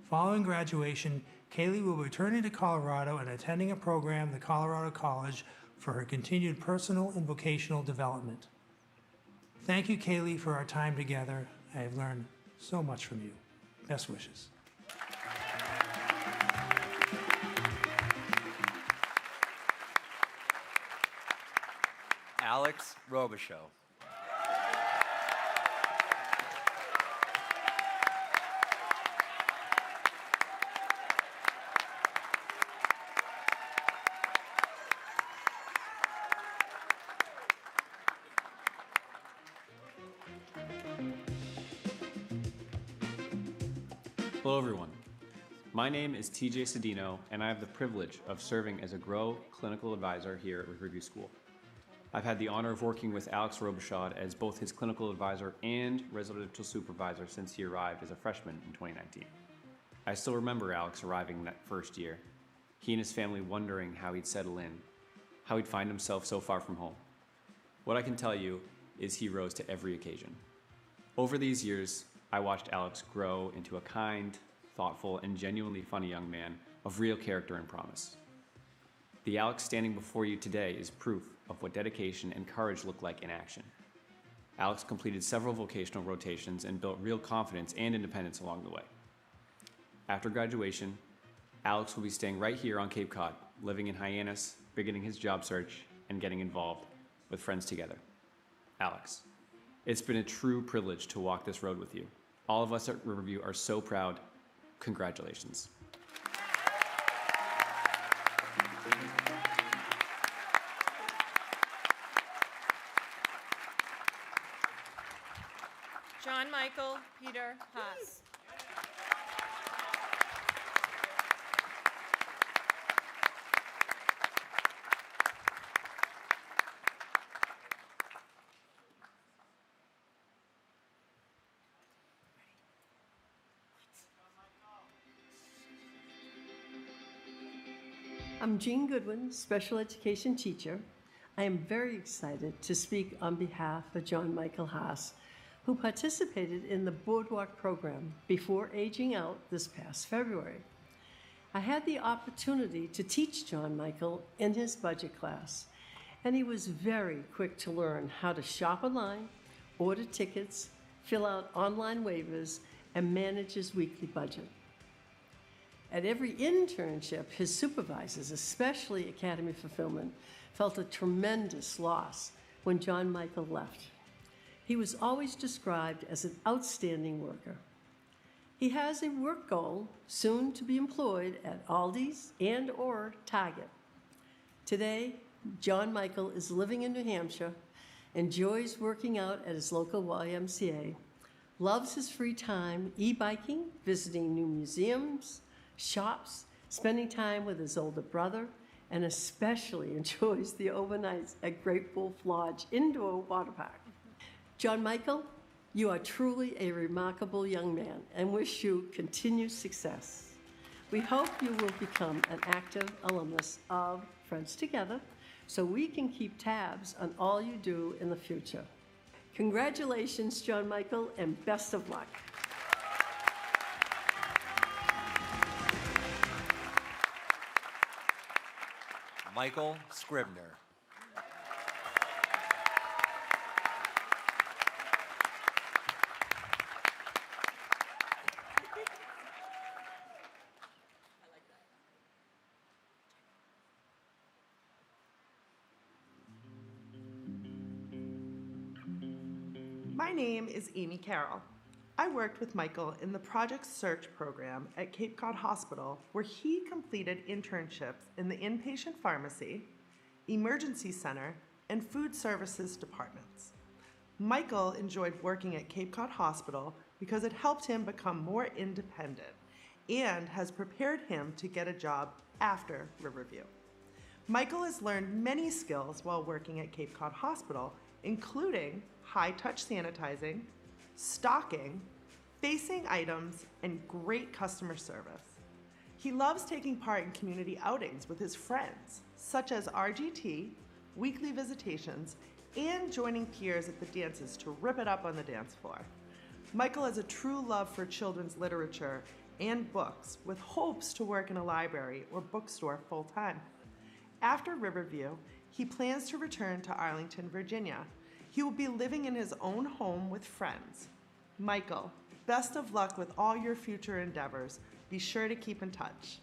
Following graduation, Kaylee will be returning to Colorado and attending a program at the Colorado College for her continued personal and vocational development. Thank you, Kaylee, for our time together. I have learned so much from you. Best wishes. Alex Robichaux. Hello everyone. My name is TJ Cedino, and I have the privilege of serving as a GROW clinical advisor here at Riverview School. I've had the honor of working with Alex Robichaud as both his clinical advisor and residential supervisor since he arrived as a freshman in 2019. I still remember Alex arriving that first year, he and his family wondering how he'd settle in, how he'd find himself so far from home. What I can tell you is he rose to every occasion. Over these years, I watched Alex grow into a kind, thoughtful, and genuinely funny young man of real character and promise. The Alex standing before you today is proof of what dedication and courage look like in action. Alex completed several vocational rotations and built real confidence and independence along the way. After graduation, Alex will be staying right here on Cape Cod, living in Hyannis, beginning his job search, and getting involved with friends together. Alex, it's been a true privilege to walk this road with you. All of us at Riverview are so proud. Congratulations. John Michael Peter Haas. I'm Jean Goodwin, special education teacher. I am very excited to speak on behalf of John Michael Haas, who participated in the Boardwalk program before aging out this past February. I had the opportunity to teach John Michael in his budget class, and he was very quick to learn how to shop online, order tickets, fill out online waivers, and manage his weekly budget. At every internship, his supervisors, especially Academy Fulfillment, felt a tremendous loss when John Michael left. He was always described as an outstanding worker. He has a work goal, soon to be employed at Aldi's and/or Target. Today, John Michael is living in New Hampshire, enjoys working out at his local YMCA, loves his free time e-biking, visiting new museums, shops, spending time with his older brother, and especially enjoys the overnights at Great Wolf Lodge Indoor Water Park. John Michael, you are truly a remarkable young man and wish you continued success. We hope you will become an active alumnus of Friends Together so we can keep tabs on all you do in the future. Congratulations, John Michael, and best of luck. Michael Scribner. My name is Amy Carroll. I worked with Michael in the Project Search program at Cape Cod Hospital, where he completed internships in the inpatient pharmacy, emergency center, and food services departments. Michael enjoyed working at Cape Cod Hospital because it helped him become more independent and has prepared him to get a job after Riverview. Michael has learned many skills while working at Cape Cod Hospital, including high-touch sanitizing, stocking, facing items, and great customer service. He loves taking part in community outings with his friends, such as RGT, weekly visitations, and joining peers at the dances to rip it up on the dance floor. Michael has a true love for children's literature and books, with hopes to work in a library or bookstore full-time. After Riverview, he plans to return to Arlington, Virginia. He will be living in his own home with friends. Michael, best of luck with all your future endeavors. Be sure to keep in touch.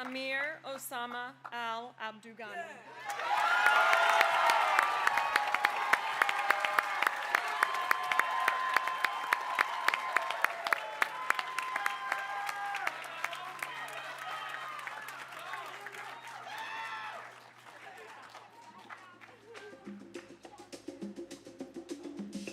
Amir Osama Al Abdugani.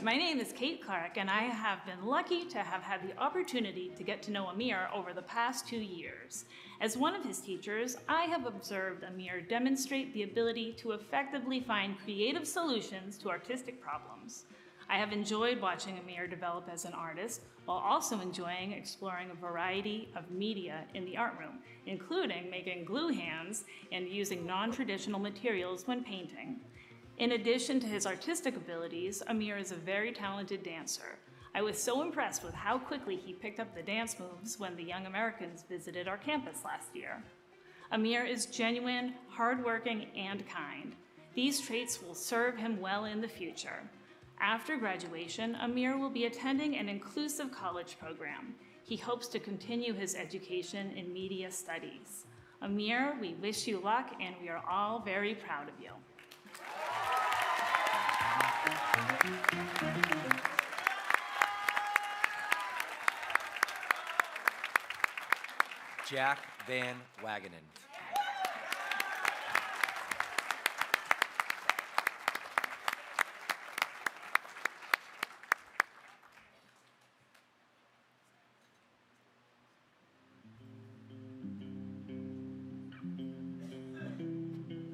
My name is Kate Clark, and I have been lucky to have had the opportunity to get to know Amir over the past 2 years. As one of his teachers, I have observed Amir demonstrate the ability to effectively find creative solutions to artistic problems. I have enjoyed watching Amir develop as an artist, while also enjoying exploring a variety of media in the art room, including making glue hands and using non-traditional materials when painting. In addition to his artistic abilities, Amir is a very talented dancer. I was so impressed with how quickly he picked up the dance moves when the Young Americans visited our campus last year. Amir is genuine, hardworking, and kind. These traits will serve him well in the future. After graduation, Amir will be attending an inclusive college program. He hopes to continue his education in media studies. Amir, we wish you luck, and we are all very proud of you. Jack Van Wagenen.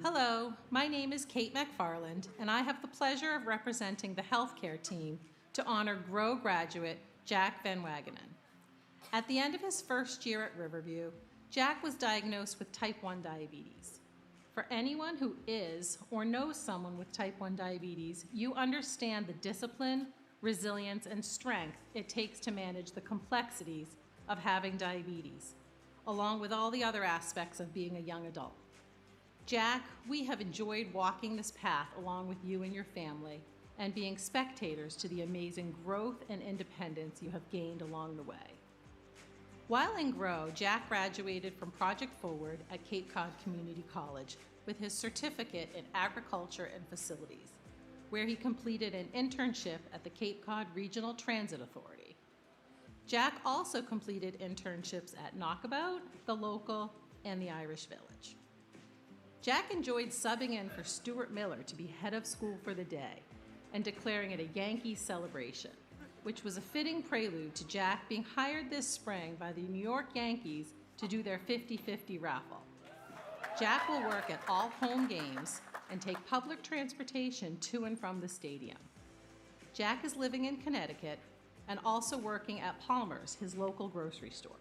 Hello, my name is Kate McFarland, and I have the pleasure of representing the healthcare team to honor GROW graduate Jack Van Wagenen. At the end of his first year at Riverview, Jack was diagnosed with type 1 diabetes. For anyone who is or knows someone with type 1 diabetes, you understand the discipline, resilience, and strength it takes to manage the complexities of having diabetes, along with all the other aspects of being a young adult. Jack, we have enjoyed walking this path along with you and your family and being spectators to the amazing growth and independence you have gained along the way. While in GROW, Jack graduated from Project Forward at Cape Cod Community College with his certificate in agriculture and facilities, where he completed an internship at the Cape Cod Regional Transit Authority. Jack also completed internships at Knockabout, The Local, and the Irish Village. Jack enjoyed subbing in for Stuart Miller to be head of school for the day and declaring it a Yankees celebration, which was a fitting prelude to Jack being hired this spring by the New York Yankees to do their 50-50 raffle. Jack will work at all home games and take public transportation to and from the stadium. Jack is living in Connecticut and also working at Palmer's, his local grocery store.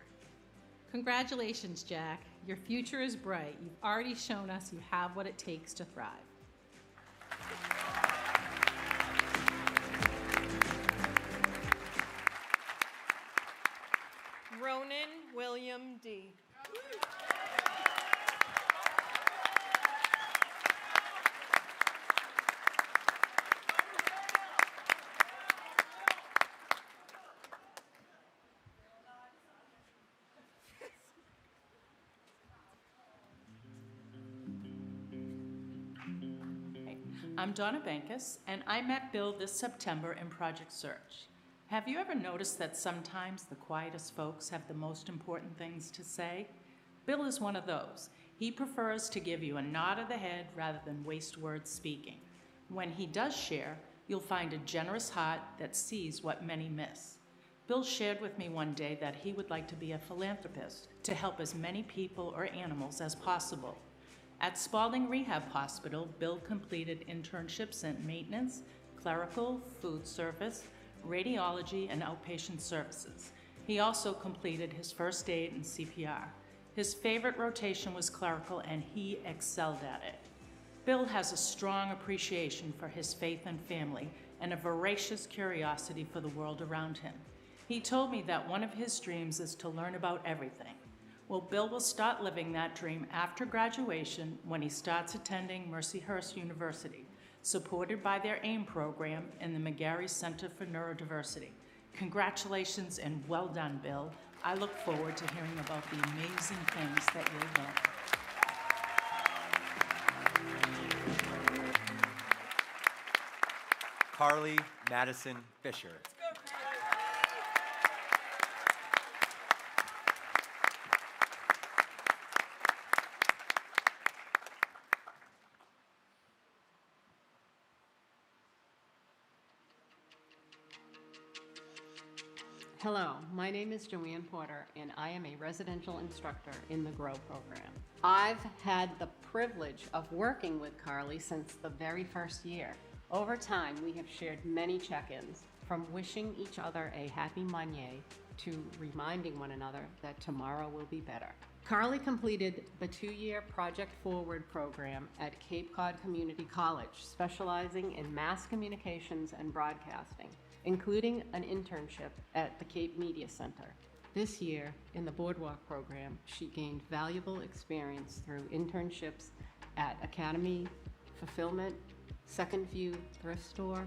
Congratulations, Jack. Your future is bright. You've already shown us you have what it takes to thrive. Ronan William D. I'm Donna Bankus, and I met Bill this September in Project Search. Have you ever noticed that sometimes the quietest folks have the most important things to say? Bill is one of those. He prefers to give you a nod of the head rather than waste words speaking. When he does share, you'll find a generous heart that sees what many miss. Bill shared with me one day that he would like to be a philanthropist to help as many people or animals as possible. At Spalding Rehab Hospital, Bill completed internships in maintenance, clerical, food service, radiology, and outpatient services. He also completed his first aid and CPR. His favorite rotation was clerical, and he excelled at it. Bill has a strong appreciation for his faith and family and a voracious curiosity for the world around him. He told me that one of his dreams is to learn about everything. Well, Bill will start living that dream after graduation when he starts attending Mercyhurst University, supported by their AIM program and the McGarry Center for Neurodiversity. Congratulations and well done, Bill. I look forward to hearing about the amazing things that you'll learn. Carly Madison Fisher. Hello, my name is Joanne Porter, and I am a residential instructor in the GROW program. I've had the privilege of working with Carly since the very first year. Over time, we have shared many check-ins, from wishing each other a happy Monday to reminding one another that tomorrow will be better. Carly completed the 2-year Project Forward program at Cape Cod Community College, specializing in mass communications and broadcasting, including an internship at the Cape Media Center. This year, in the Boardwalk program, she gained valuable experience through internships at Academy Fulfillment, Second View Thrift Store,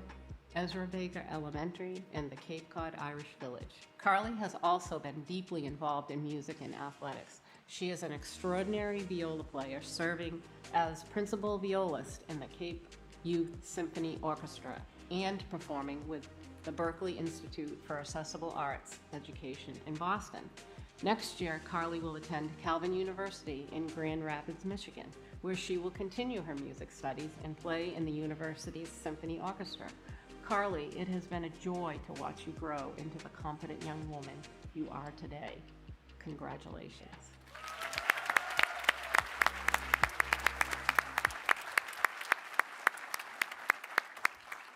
Ezra Baker Elementary, and the Cape Cod Irish Village. Carly has also been deeply involved in music and athletics. She is an extraordinary viola player, serving as principal violist in the Cape Youth Symphony Orchestra and performing with the Berkeley Institute for Accessible Arts Education in Boston. Next year, Carly will attend Calvin University in Grand Rapids, Michigan, where she will continue her music studies and play in the university's symphony orchestra. Carly, it has been a joy to watch you grow into the competent young woman you are today. Congratulations.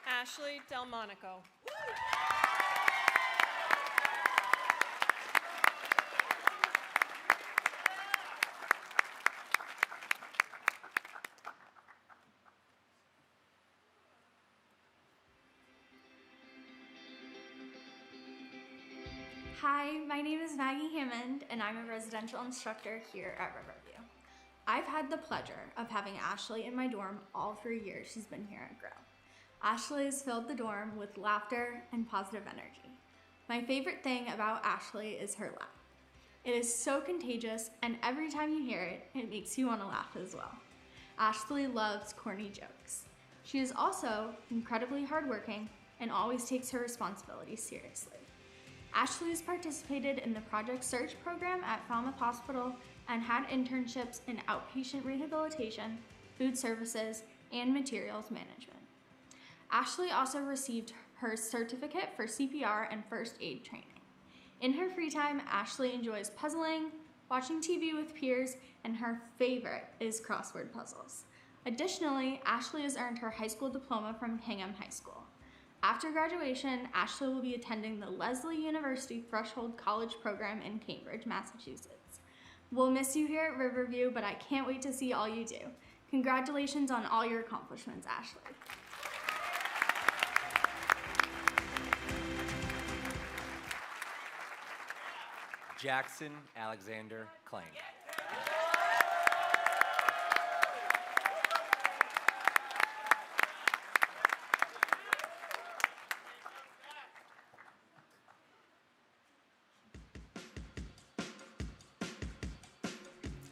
Ashley Delmonico. Hi, my name is Maggie Hammond, and I'm a residential instructor here at Riverview. I've had the pleasure of having Ashley in my dorm all 3 years she's been here at GROW. Ashley has filled the dorm with laughter and positive energy. My favorite thing about Ashley is her laugh. It is so contagious, and every time you hear it, it makes you want to laugh as well. Ashley loves corny jokes. She is also incredibly hardworking and always takes her responsibilities seriously. Ashley has participated in the Project Search program at Falmouth Hospital and had internships in outpatient rehabilitation, food services, and materials management. Ashley also received her certificate for CPR and first aid training. In her free time, Ashley enjoys puzzling, watching TV with peers, and her favorite is crossword puzzles. Additionally, Ashley has earned her high school diploma from Hingham High School. After graduation, Ashley will be attending the Lesley University Threshold College program in Cambridge, Massachusetts. We'll miss you here at Riverview, but I can't wait to see all you do. Congratulations on all your accomplishments, Ashley. Jackson Alexander Klang.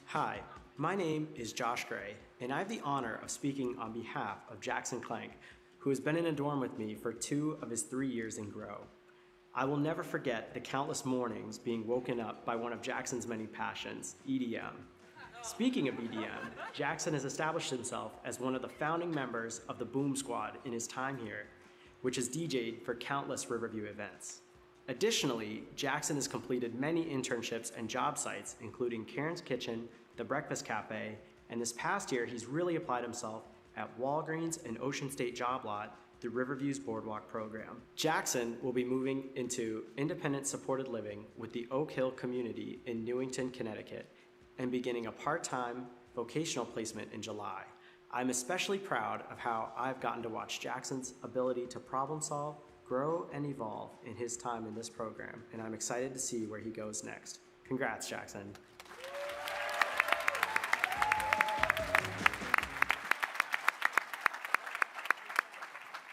Hi, My name is Josh Gray, and I have the honor of speaking on behalf of Jackson Clank, who has been in a dorm with me for 2 of his 3 years in Grow. I will never forget the countless mornings being woken up by one of Jackson's many passions, EDM. Speaking of EDM, Jackson has established himself as one of the founding members of the Boom Squad in his time here, which has DJ'd for countless Riverview events. Additionally, Jackson has completed many internships and job sites, including Karen's Kitchen, the Breakfast Cafe, and this past year he's really applied himself at Walgreens and Ocean State Job Lot through Riverview's Boardwalk program. Jackson will be moving into independent supported living with the Oak Hill community in Newington, Connecticut, and beginning a part-time vocational placement in July. I'm especially proud of how I've gotten to watch Jackson's ability to problem solve, grow, and evolve in his time in this program, and I'm excited to see where he goes next. Congrats, Jackson.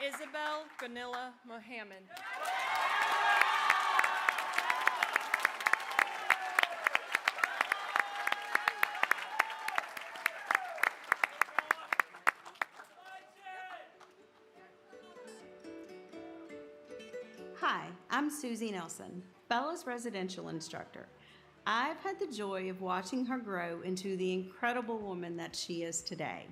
Isabel Ganilla Mohammed. Hi, I'm Susie Nelson, Bella's residential instructor. I've had the joy of watching her grow into the incredible woman that she is today.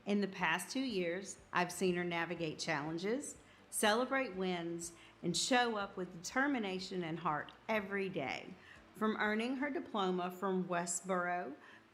In the past 2 years, I've seen her navigate challenges, celebrate wins, and show up with determination and heart every day. From earning her diploma from Westboro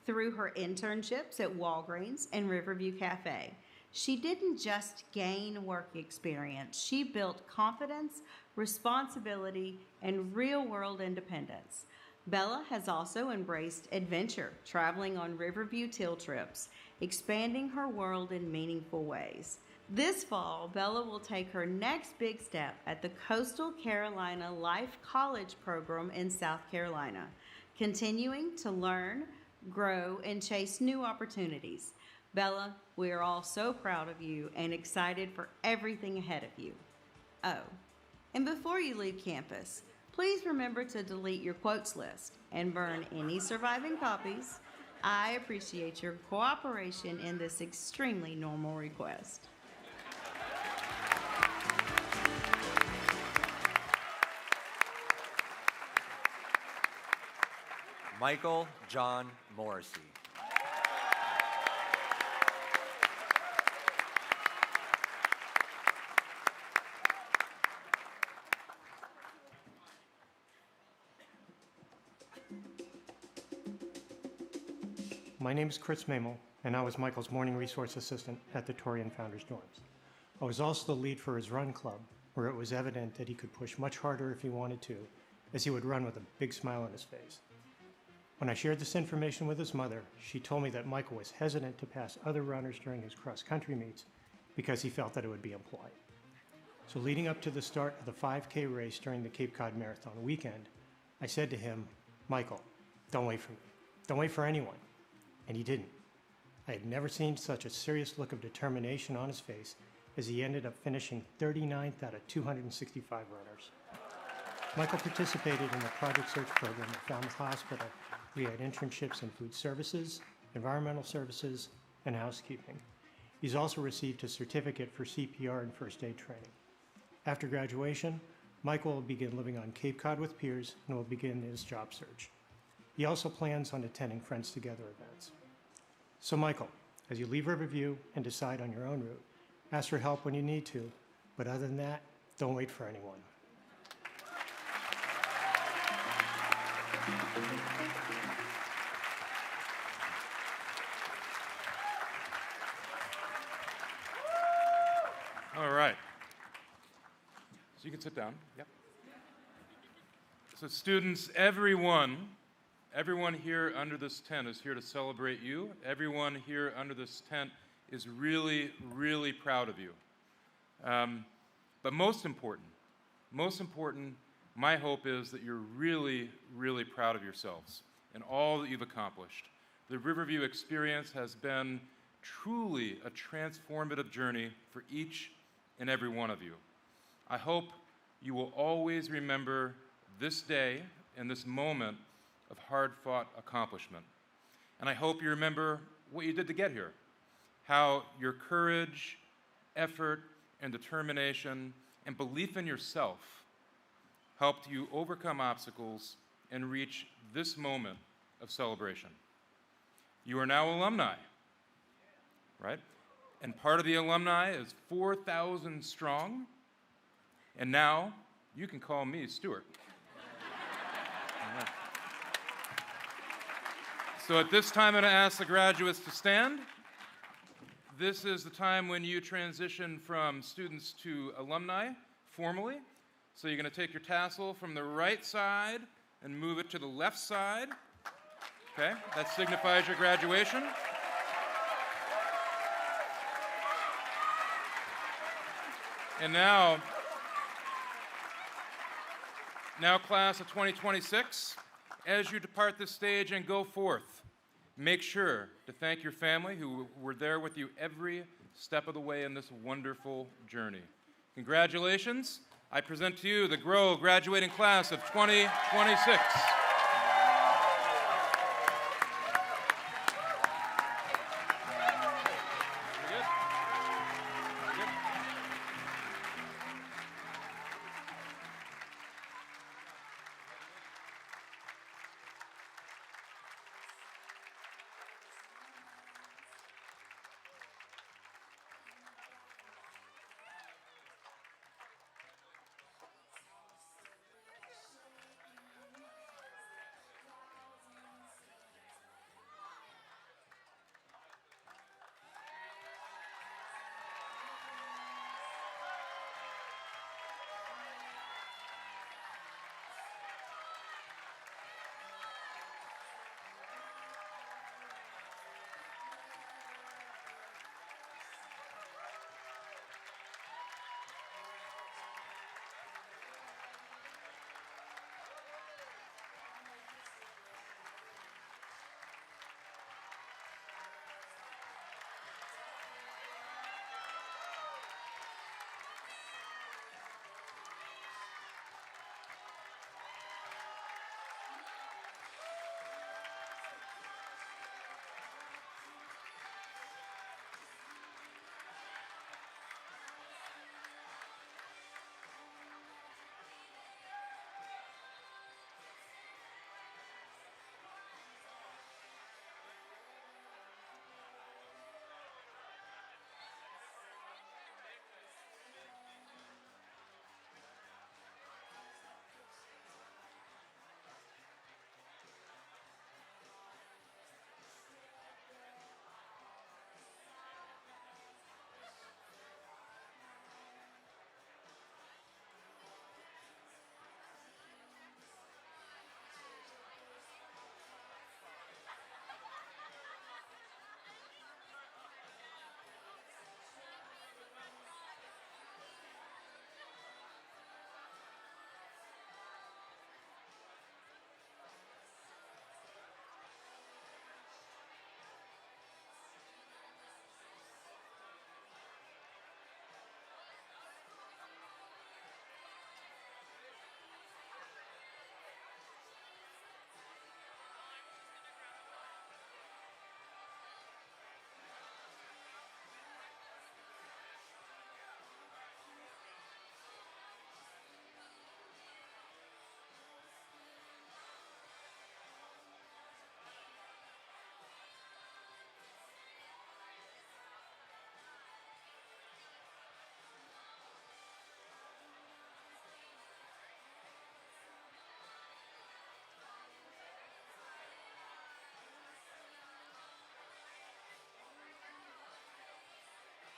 through her internships at Walgreens and Riverview Cafe, she didn't just gain work experience, she built confidence, responsibility, and real-world independence. Bella has also embraced adventure, traveling on Riverview Teal trips, expanding her world in meaningful ways. This fall, Bella will take her next big step at the Coastal Carolina Life College program in South Carolina, continuing to learn, grow, and chase new opportunities. Bella, we are all so proud of you and excited for everything ahead of you. Oh, and before you leave campus, please remember to delete your quotes list and burn any surviving copies. I appreciate your cooperation in this extremely normal request. Michael John Morrissey. My name is Chris Mamel, and I was Michael's morning resource assistant at the Torian Founders dorms. I was also the lead for his run club, where it was evident that he could push much harder if he wanted to, as he would run with a big smile on his face. When I shared this information with his mother, she told me that Michael was hesitant to pass other runners during his cross-country meets because he felt that it would be impolite. So leading up to the start of the 5K race during the Cape Cod Marathon weekend, I said to him, "Michael, don't wait for me. Don't wait for anyone." And he didn't. I had never seen such a serious look of determination on his face as he ended up finishing 39th out of 265 runners. Michael participated in the Project Search program at Falmouth Hospital. We had internships in food services, environmental services, and housekeeping. He's also received a certificate for CPR and first aid training. After graduation, Michael will begin living on Cape Cod with peers and will begin his job search. He also plans on attending Friends Together events. So Michael, as you leave Riverview and decide on your own route, ask for help when you need to, but other than that, don't wait for anyone. All right. So you can sit down. Yep. So students, everyone here under this tent is here to celebrate you. Everyone here under this tent is really, really proud of you. But most important, my hope is that you're really, really proud of yourselves and all that you've accomplished. The Riverview experience has been truly a transformative journey for each and every one of you. I hope you will always remember this day and this moment of hard-fought accomplishment. And I hope you remember what you did to get here, how your courage, effort, and determination and belief in yourself helped you overcome obstacles and reach this moment of celebration. You are now alumni, right? And part of the alumni is 4,000 strong. And now you can call me Stuart. So at this time, I'm going to ask the graduates to stand. This is the time when you transition from students to alumni formally. So you're going to take your tassel from the right side and move it to the left side. Okay, that signifies your graduation. And now class of 2026, as you depart this stage and go forth, make sure to thank your family who were there with you every step of the way in this wonderful journey. Congratulations. I present to you the Grow graduating class of 2026.